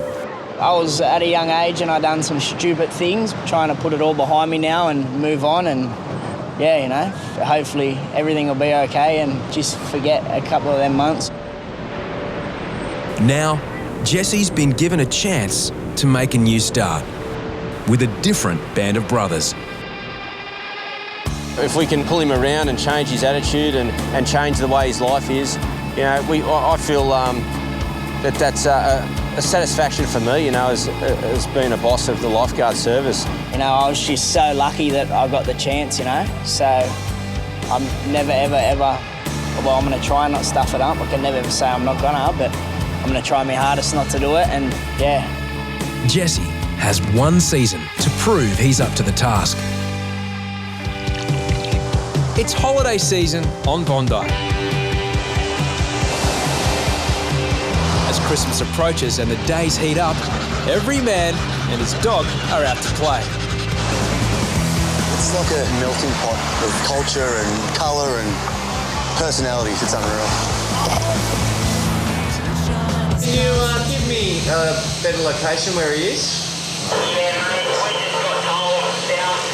[SPEAKER 11] I was at a young age and I'd done some stupid things, trying to put it all behind me now and move on, and yeah, you know, hopefully everything will be okay and just forget a couple of them months.
[SPEAKER 1] Now, Jesse's been given a chance to make a new start with a different band of brothers.
[SPEAKER 22] If we can pull him around and change his attitude and change the way his life is, you know, I feel that's a satisfaction for me, you know, as being a boss of the lifeguard service.
[SPEAKER 11] You know, I was just so lucky that I got the chance, you know, so I'm never, ever, ever, well, I'm going to try and not stuff it up. I can never ever say I'm not going to, but I'm going to try my hardest not to do it, and yeah.
[SPEAKER 1] Jesse has 1 season to prove he's up to the task. It's holiday season on Bondi. As Christmas approaches and the days heat up, every man and his dog are out to play.
[SPEAKER 25] It's like a melting pot of culture and colour and personalities. It's unreal.
[SPEAKER 12] Can you give me a better location where he is?
[SPEAKER 15] Yeah, mate, we just got told south,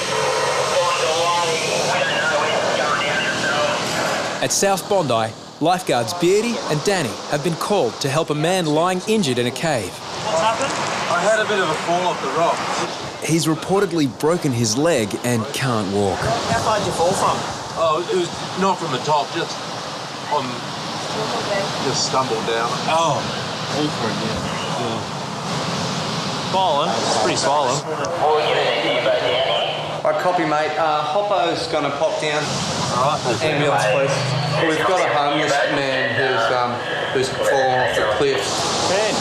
[SPEAKER 15] Bondi, we don't know when it's going down ourselves.
[SPEAKER 1] At South Bondi, lifeguards Reidy and Danny have been called to help a man lying injured in a cave.
[SPEAKER 12] What's happened? I had a bit of a fall off the rock.
[SPEAKER 1] He's reportedly broken his leg and can't walk.
[SPEAKER 12] How far did you fall from? Oh, it was not from the top, just on
[SPEAKER 8] Just stumbled down. Oh, awkward, yeah.
[SPEAKER 7] Swollen. It's pretty swollen.
[SPEAKER 2] Right, copy, mate. Hoppo's going to pop down. All right. Ambulance, please. We've got a homeless man who's fallen off the cliff.
[SPEAKER 7] Ben.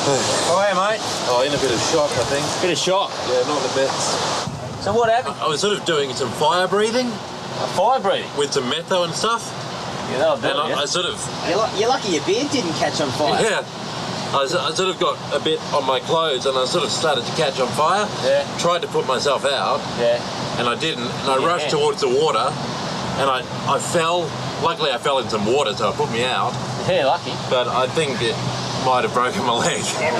[SPEAKER 7] Oh, hey, mate.
[SPEAKER 8] Oh, in a bit of shock, I think.
[SPEAKER 7] Bit of shock?
[SPEAKER 8] Yeah, not the best.
[SPEAKER 7] So what happened?
[SPEAKER 8] I was sort of doing some fire breathing.
[SPEAKER 7] Fire breathing?
[SPEAKER 8] With some metho and stuff.
[SPEAKER 7] Yeah, that'll do it,
[SPEAKER 8] I sort of...
[SPEAKER 11] You're lucky your beard didn't catch on fire.
[SPEAKER 8] Yeah. I sort of got a bit on my clothes and I sort of started to catch on fire.
[SPEAKER 7] Yeah.
[SPEAKER 8] Tried to put myself out.
[SPEAKER 7] Yeah.
[SPEAKER 8] And I didn't. And I rushed towards the water and I fell. Luckily, I fell in some water, so it put me out.
[SPEAKER 7] Yeah, lucky.
[SPEAKER 8] But I think it might have broken my leg.
[SPEAKER 7] Yeah.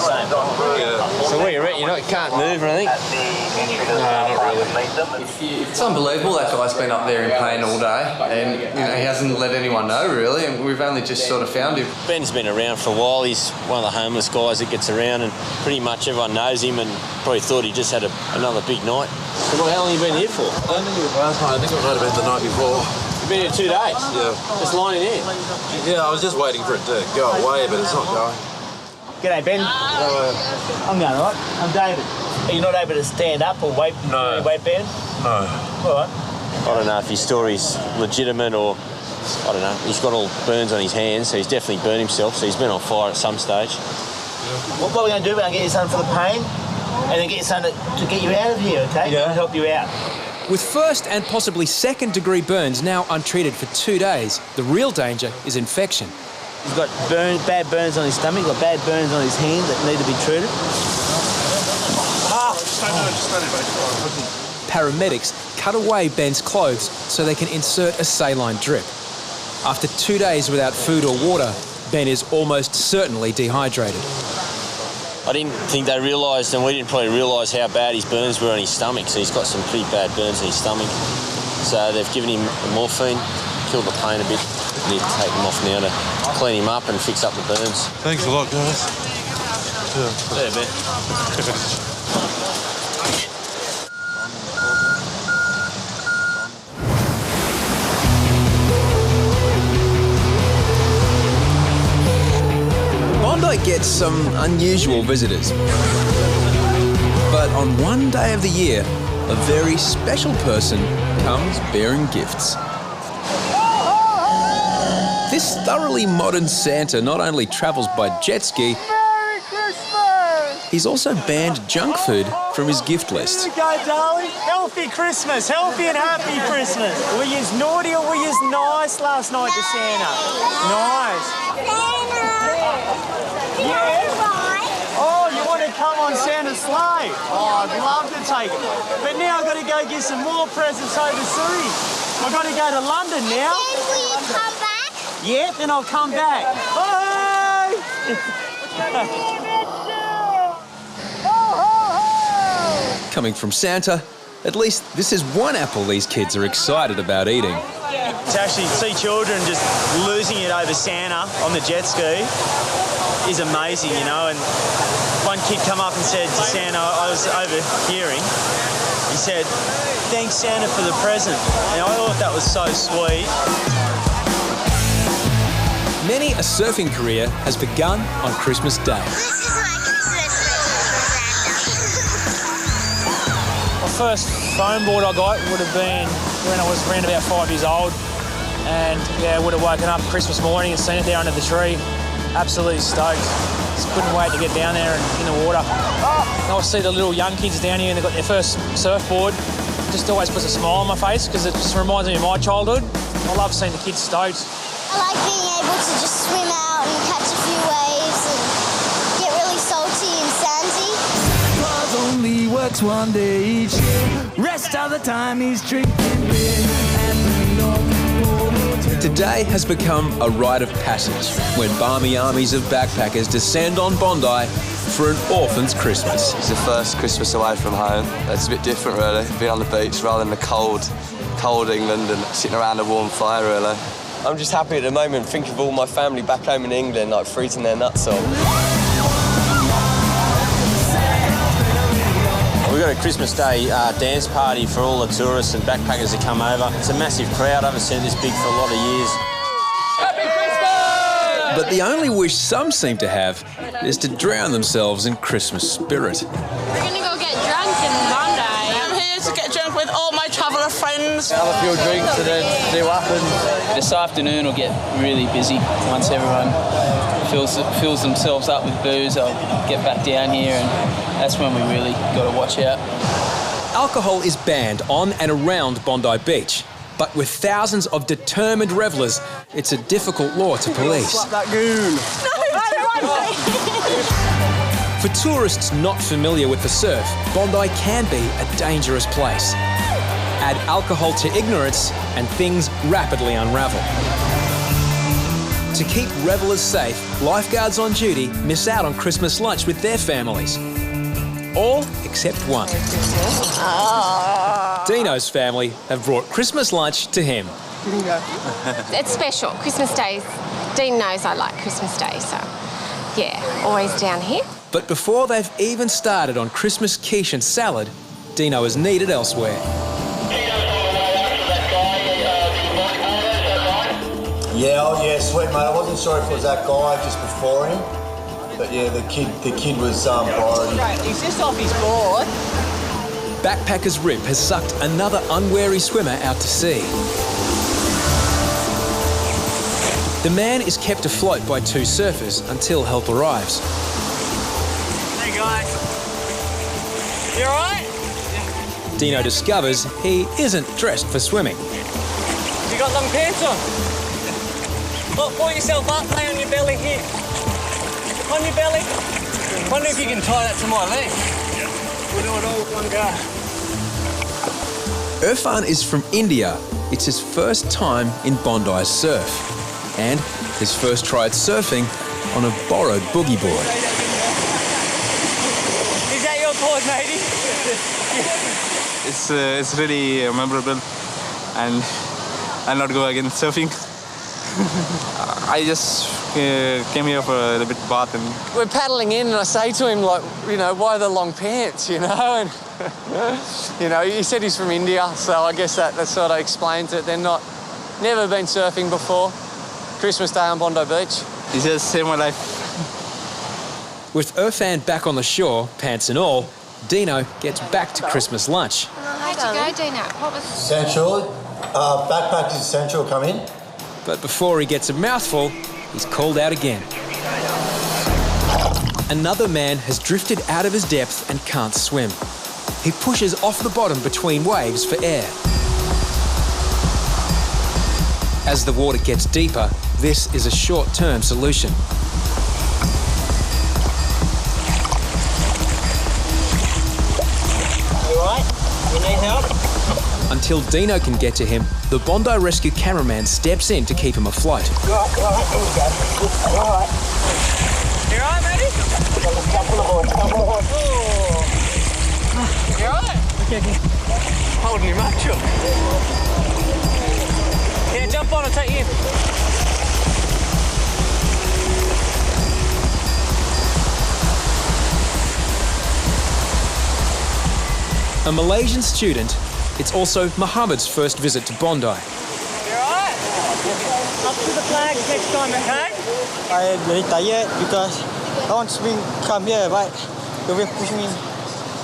[SPEAKER 7] So where you're at, you can't move or anything?
[SPEAKER 8] No, not really.
[SPEAKER 2] It's unbelievable that guy's been up there in pain all day and he hasn't let anyone know really, and we've only just sort of found him.
[SPEAKER 7] Ben's been around for a while. He's one of the homeless guys that gets around and pretty much everyone knows him and probably thought he just had another big night. So how long have you been here for?
[SPEAKER 8] I don't think it was last night. I think it might have been the night before.
[SPEAKER 7] You've been here 2 days?
[SPEAKER 8] Yeah.
[SPEAKER 7] Just lying in here?
[SPEAKER 8] Yeah, I was just waiting for it to go away, but it's not going.
[SPEAKER 18] G'day, Ben. I'm going all right. I'm David. Are you not able to stand up or weight band?
[SPEAKER 8] No.
[SPEAKER 18] All right.
[SPEAKER 7] I don't know if his story's legitimate or, I don't know. He's got all burns on his hands, so he's definitely burned himself, so he's been on fire at some stage.
[SPEAKER 18] What we're going to do, we're going to get your son for the pain and then get your son to get you out of here, okay? Yeah. To help you out.
[SPEAKER 23] With first and possibly second-degree burns now untreated for 2 days, the real danger is infection.
[SPEAKER 18] He's got bad burns on his stomach, got bad burns on his hand that need to be treated.
[SPEAKER 23] Paramedics cut away Ben's clothes so they can insert a saline drip. After 2 days without food or water, Ben is almost certainly dehydrated.
[SPEAKER 7] I didn't think they realised, and we didn't probably realise how bad his burns were on his stomach, so he's got some pretty bad burns on his stomach. So they've given him morphine, killed the pain a bit. We need to take him off now to clean him up and fix up the burns.
[SPEAKER 8] Thanks a lot, guys.
[SPEAKER 7] Yeah, Ben.
[SPEAKER 23] Bondi gets some unusual visitors. But on one day of the year, a very special person comes bearing gifts. This thoroughly modern Santa not only travels by jet ski,
[SPEAKER 18] Merry Christmas!
[SPEAKER 23] he's also banned junk food from his gift list.
[SPEAKER 18] Here we go, darling. Healthy Christmas. Healthy and happy Christmas. Were you naughty or were you nice last night to Santa? Nice. Yeah. Oh, you want to come on Santa's sleigh? Oh, I'd love to take it. But now I've got to go get some more presents overseas. I've got to go to London now.
[SPEAKER 13] Then will you come back?
[SPEAKER 18] Yeah, then I'll come back. Bye!
[SPEAKER 23] Coming from Santa, at least this is one apple these kids are excited about eating.
[SPEAKER 18] To actually see children just losing it over Santa on the jet ski is amazing, you know. And one kid come up and said to Santa, I was overhearing, he said, "Thanks Santa for the present." And I thought that was so sweet.
[SPEAKER 23] Many a surfing career has begun on Christmas Day.
[SPEAKER 10] My first foam board I got would have been when I was around about 5 years old, and yeah, would have woken up Christmas morning and seen it there under the tree. Absolutely stoked. Just couldn't wait to get down there and in the water. And I see the little young kids down here and they've got their first surfboard. Just always puts a smile on my face because it just reminds me of my childhood. I love seeing the kids stoked.
[SPEAKER 13] I like being able to just swim out and catch a few waves and get really salty and sandy.
[SPEAKER 14] Claus only works one day each year. Rest of the time he's drinking beer at the North Pole.
[SPEAKER 23] Today has become a rite of passage when balmy armies of backpackers descend on Bondi for an orphan's Christmas.
[SPEAKER 16] It's the first Christmas away from home. It's a bit different, really, being on the beach rather than the cold England and sitting around a warm fire, really.
[SPEAKER 22] I'm just happy at the moment, think of all my family back home in England, like freezing their nuts off.
[SPEAKER 7] We've got a Christmas Day dance party for all the tourists and backpackers that come over. It's a massive crowd. I haven't seen it this big for a lot of years.
[SPEAKER 14] Happy Christmas!
[SPEAKER 23] But the only wish some seem to have is to drown themselves in Christmas spirit.
[SPEAKER 4] We're going to go get drunk in Bondi. I'm here to get drunk with all my traveller friends.
[SPEAKER 5] Have a few drinks and then do up. This afternoon will get really busy once everyone fills themselves up with booze. I'll get back down here and that's when we really got to watch out.
[SPEAKER 23] Alcohol is banned on and around Bondi Beach, but with thousands of determined revellers, it's a difficult law to police.
[SPEAKER 5] Slap that goon.
[SPEAKER 23] For tourists not familiar with the surf, Bondi can be a dangerous place. Add alcohol to ignorance and things rapidly unravel. To keep revellers safe, lifeguards on duty miss out on Christmas lunch with their families. All except one. Deano's family have brought Christmas lunch to him.
[SPEAKER 17] It's special, Christmas Day. Dean knows I like Christmas Day, so yeah, always down here.
[SPEAKER 23] But before they've even started on Christmas quiche and salad, Deano is needed elsewhere.
[SPEAKER 25] Yeah, sweet mate. I wasn't sure if it was that guy just before him, but yeah, the kid was priority.
[SPEAKER 5] Right, he's just off his board.
[SPEAKER 23] Backpacker's Rip has sucked another unwary swimmer out to sea. The man is kept afloat by two surfers until help arrives.
[SPEAKER 5] Hey guys, you alright?
[SPEAKER 23] Deano discovers he isn't dressed for swimming.
[SPEAKER 5] You got long pants on? Look, pull yourself up, lay on your belly here. On your belly. Wonder if you can tie that to my leg. We'll do it all with one go.
[SPEAKER 23] Irfan is from India. It's his first time in Bondi's surf. And his first try at surfing on a borrowed boogie board.
[SPEAKER 5] Is that your board, matey?
[SPEAKER 21] It's really memorable, and I'll not go again surfing. I just came here for a bit bath and...
[SPEAKER 5] We're paddling in and I say to him, like, you know, why the long pants, you know? And, you know, he said he's from India, so I guess that sort of explains it. They're never been surfing before. Christmas Day on Bondi Beach.
[SPEAKER 21] He just saved my life.
[SPEAKER 23] With Irfan back on the shore, pants and all, Deano gets back to Christmas lunch.
[SPEAKER 17] How'd you go, Deano? What was...
[SPEAKER 25] Central, backpack is Central, come in.
[SPEAKER 23] But before he gets a mouthful, he's called out again. Another man has drifted out of his depth and can't swim. He pushes off the bottom between waves for air. As the water gets deeper, this is a short-term solution.
[SPEAKER 5] You all right? You need help?
[SPEAKER 23] Until Deano can get to him, the Bondi Rescue cameraman steps in to keep him afloat.
[SPEAKER 5] You all right? Here we go. You all right? You all right, matey? Jump on the board. You all right? Okay. Holding him up, Chuck. Yeah, jump on and take you in.
[SPEAKER 23] A Malaysian student, it's also Mohammed's first visit to Bondi.
[SPEAKER 5] You all right? Up to the flags next time, okay?
[SPEAKER 19] I am very tired because I want to come here, but the wave pushed me.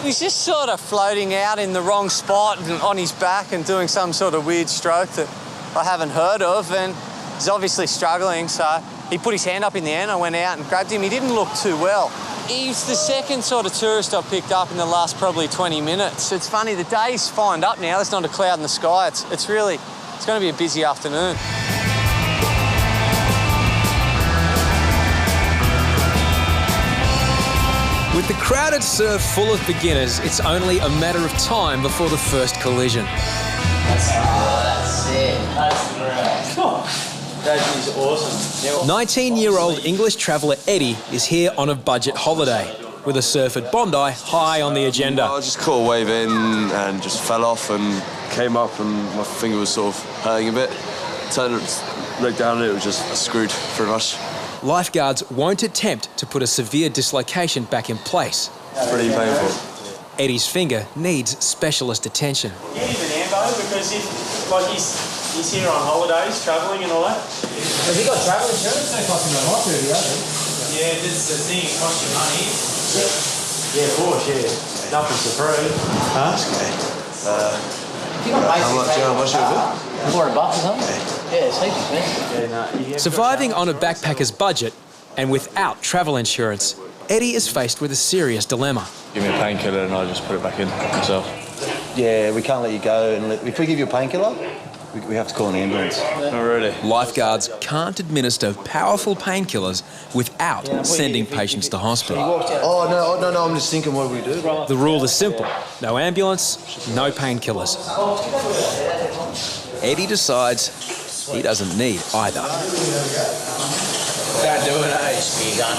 [SPEAKER 5] He's just sort of floating out in the wrong spot and on his back and doing some sort of weird stroke that I haven't heard of, and he's obviously struggling, so he put his hand up in the air and I went out and grabbed him. He didn't look too well. He's the second sort of tourist I've picked up in the last probably 20 minutes. It's funny, the day's fined up now. There's not a cloud in the sky. It's going to be a busy afternoon.
[SPEAKER 23] With the crowded surf full of beginners, it's only a matter of time before the first collision.
[SPEAKER 5] That's it. That's great. That is awesome.
[SPEAKER 23] 19-year-old English traveller Eddie is here on a budget holiday, with a surf at Bondi high on the agenda.
[SPEAKER 16] I just caught a wave in and just fell off and came up and my finger was sort of hurting a bit. Turned, looked down and it was just screwed pretty much.
[SPEAKER 23] Lifeguards won't attempt to put a severe dislocation back in place.
[SPEAKER 16] It's pretty painful.
[SPEAKER 23] Eddie's finger needs specialist attention.
[SPEAKER 5] Get him an ambo because if, like, he's
[SPEAKER 10] He's here on holidays, travelling and all that.
[SPEAKER 11] Has he got travel insurance? Don't cost him a lot, do you?
[SPEAKER 10] Yeah, that's the thing. It costs you money.
[SPEAKER 21] Yeah, of course, yeah. Nothing's for free. Huh?
[SPEAKER 11] How much is it? $400 or something? Yeah, it's heaps, man.
[SPEAKER 23] Surviving on a backpacker's budget and without travel insurance, Eddie is faced with a serious dilemma.
[SPEAKER 16] Give me a painkiller and I just put it back in myself.
[SPEAKER 3] Yeah, we can't let you go. And if we give you a painkiller, we have to call an ambulance.
[SPEAKER 16] Not really.
[SPEAKER 1] Lifeguards can't administer powerful painkillers without sending patients to hospital.
[SPEAKER 3] Oh, no, I'm just thinking, what do we do?
[SPEAKER 23] The rule is simple. No ambulance, no painkillers.
[SPEAKER 1] Eddie decides he doesn't need either.
[SPEAKER 11] Don't do it, eh? Speed gun.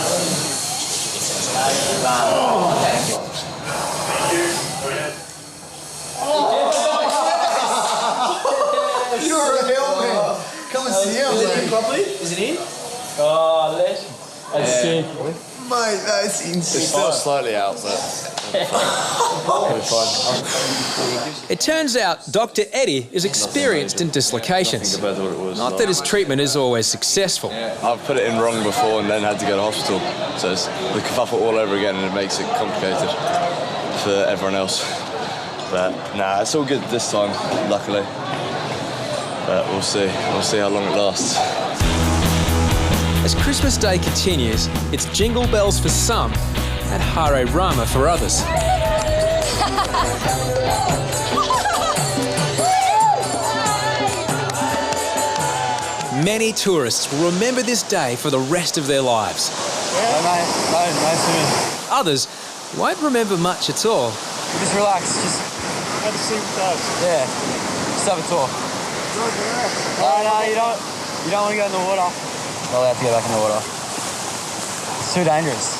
[SPEAKER 3] You're a hell, man. Come and see him.
[SPEAKER 11] Is it in properly? Is it in? Oh, legend. That's sick.
[SPEAKER 3] Mate, that's insane.
[SPEAKER 16] It's still slightly out, but it'll be fine.
[SPEAKER 23] It turns out Dr. Eddie is experienced in dislocations. Not that his treatment is always successful.
[SPEAKER 16] I've put it in wrong before and then had to go to hospital. So it's the kerfuffle all over again and it makes it complicated for everyone else. But nah, it's all good this time, luckily. But we'll see. We'll see how long it lasts.
[SPEAKER 23] As Christmas Day continues, it's jingle bells for some and Hare Rama for others. Many tourists will remember this day for the rest of their lives.
[SPEAKER 11] Yeah, mate. Nice to meet you.
[SPEAKER 23] Others won't remember much at all.
[SPEAKER 11] Just relax. Just have a seat with us. Yeah. Just have a talk. No, you don't want to go in the water. I'll have to go back in the water. It's too dangerous.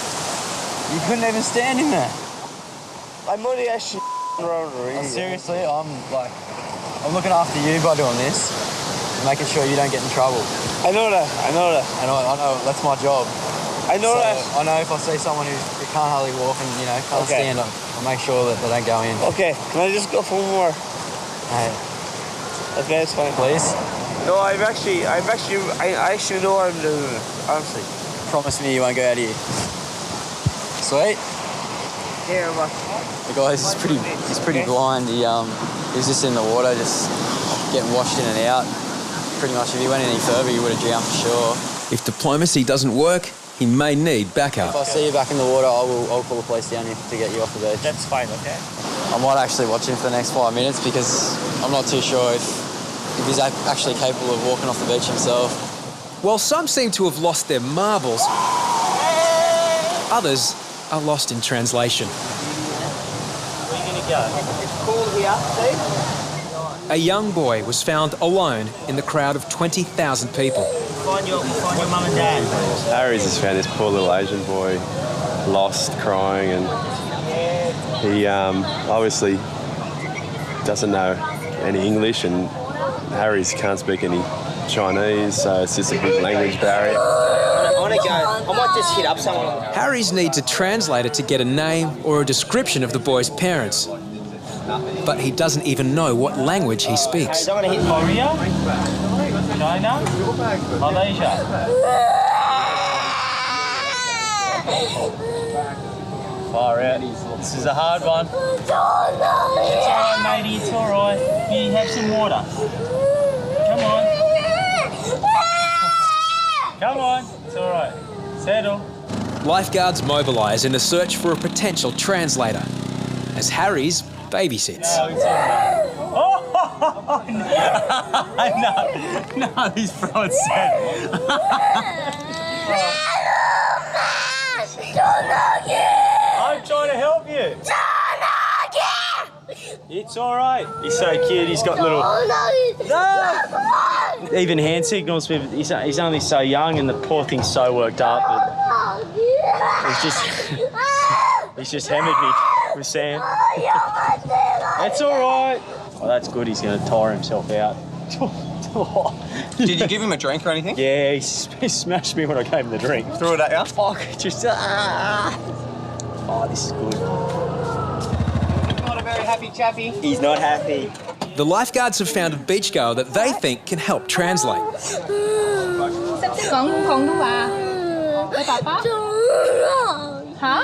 [SPEAKER 11] You couldn't even stand in there.
[SPEAKER 18] I'm only actually
[SPEAKER 11] Seriously, I'm looking after you by doing this, making sure you don't get in trouble.
[SPEAKER 18] I know that.
[SPEAKER 11] And I know that's my job.
[SPEAKER 18] I know that.
[SPEAKER 11] I know if I see someone who can't hardly walk and can't stand up, I'll make sure that they don't go in.
[SPEAKER 18] Okay, can I just go for one more?
[SPEAKER 11] Hey.
[SPEAKER 18] Okay, it's fine.
[SPEAKER 11] Please.
[SPEAKER 18] No, I actually know what I'm doing. Honestly.
[SPEAKER 11] Promise me you won't go out of here. Sweet.
[SPEAKER 18] Yeah, but
[SPEAKER 11] the guy he's pretty blind. He's just in the water, just getting washed in and out. Pretty much, if he went any further, he would have drowned for sure.
[SPEAKER 1] If diplomacy doesn't work, he may need backup.
[SPEAKER 11] If I see you back in the water, I'll call the police down here to get you off the beach.
[SPEAKER 18] That's fine, okay?
[SPEAKER 11] I might actually watch him for the next 5 minutes because I'm not too sure if he's actually capable of walking off the beach himself.
[SPEAKER 23] While some seem to have lost their marbles, others are lost in translation.
[SPEAKER 18] Where are you going to go? It's cool here, Steve.
[SPEAKER 23] A young boy was found alone in the crowd of 20,000 people.
[SPEAKER 18] Find your mum and dad.
[SPEAKER 6] Harry's just found this poor little Asian boy lost, crying, and he obviously doesn't know any English, and Harry's can't speak any Chinese, so it's just a big language barrier.
[SPEAKER 18] I want to go. I might just hit up someone.
[SPEAKER 23] Harry's needs a translator to get a name or a description of the boy's parents. But he doesn't even know what language he speaks.
[SPEAKER 18] I don't want to hit Korea, China, Malaysia. Far out. This is a hard one. It's alright, matey. It's alright. You have some water. Come on. Come on. It's alright. Settle.
[SPEAKER 23] Lifeguards mobilise in a search for a potential translator, as Harry's babysits.
[SPEAKER 18] No, it's alright. Oh, no, he's throwing sand. I'm trying to help you. It's all right. He's so cute. He's got little. No. Even hand signals. He's only so young, and the poor thing's so worked up. But he's just hammered me with sand. That's all right. Oh, that's good. He's going to tire himself out.
[SPEAKER 11] Did you give him a drink or anything?
[SPEAKER 18] Yeah, he smashed me when I gave him the drink.
[SPEAKER 11] Threw it at you?
[SPEAKER 18] Fuck, just Oh, this is good.
[SPEAKER 11] Not a very happy chappy.
[SPEAKER 18] He's not happy.
[SPEAKER 23] the lifeguards have found a beachgoer that they think can help translate.
[SPEAKER 9] Hả?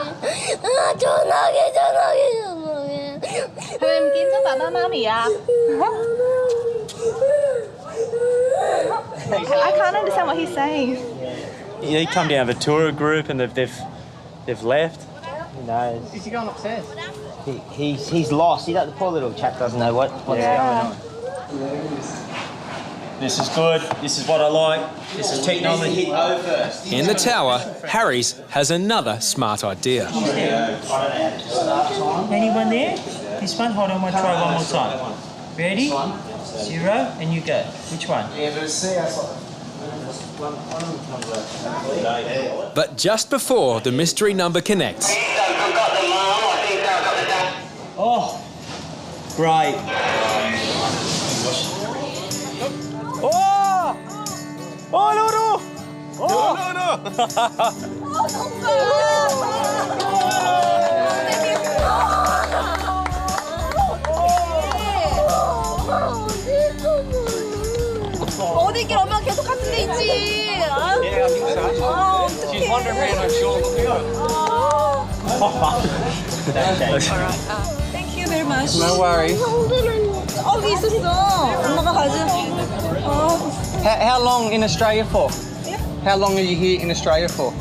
[SPEAKER 9] Thôi em kiếm cho爸爸妈咪啊. I can't understand what he's saying.
[SPEAKER 7] He come down with a tour group and they've left.
[SPEAKER 11] Who knows?
[SPEAKER 9] Is he going upstairs?
[SPEAKER 11] He's lost. The poor little chap doesn't know what's going on.
[SPEAKER 7] This is good. This is what I like. This is technology.
[SPEAKER 23] In the tower, Harries has another smart idea.
[SPEAKER 18] Anyone there? This one? Hold on, I'll try one more time. Ready? 0, and you go. Which one?
[SPEAKER 23] But just before the mystery number connects...
[SPEAKER 18] Oh, great.
[SPEAKER 7] Oh! Oh, no, no! Oh, no, no!
[SPEAKER 9] 어디 길 엄마 계속 같은 데 있지.
[SPEAKER 5] Yeah, I think so. She's wandering around our shore looking
[SPEAKER 9] Thank you very much.
[SPEAKER 5] No worries.
[SPEAKER 9] 여기 있었어. 엄마가 가진.
[SPEAKER 5] How long in Australia for?
[SPEAKER 9] Yeah.
[SPEAKER 5] How long are you here in Australia for?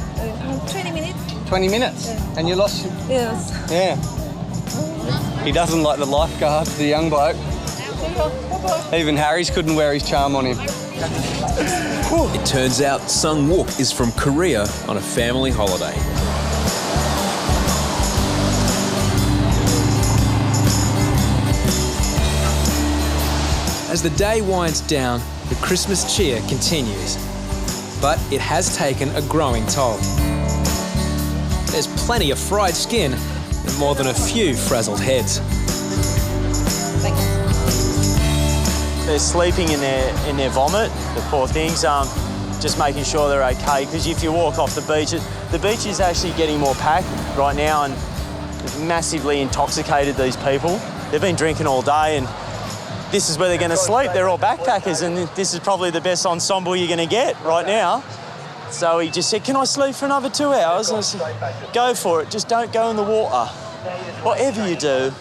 [SPEAKER 9] 20 minutes.
[SPEAKER 5] 20 minutes?
[SPEAKER 9] Yeah.
[SPEAKER 5] And you lost...
[SPEAKER 9] Yes.
[SPEAKER 5] Yeah. He doesn't like the lifeguard, the young bloke. Even Harry's couldn't wear his charm on him.
[SPEAKER 23] It turns out Sung Wook is from Korea on a family holiday. As the day winds down, the Christmas cheer continues. But it has taken a growing toll. There's plenty of fried skin and more than a few frazzled heads.
[SPEAKER 7] They're sleeping in their vomit, the poor things, just making sure they're okay, because if you walk off the beach is actually getting more packed right now, and it's massively intoxicated these people. They've been drinking all day, and this is where they're going to sleep. They're all backpackers, and this is probably the best ensemble you're going to get right now. So he just said, can I sleep for another 2 hours? And I said, go for it, just don't go in the water. Whatever you do,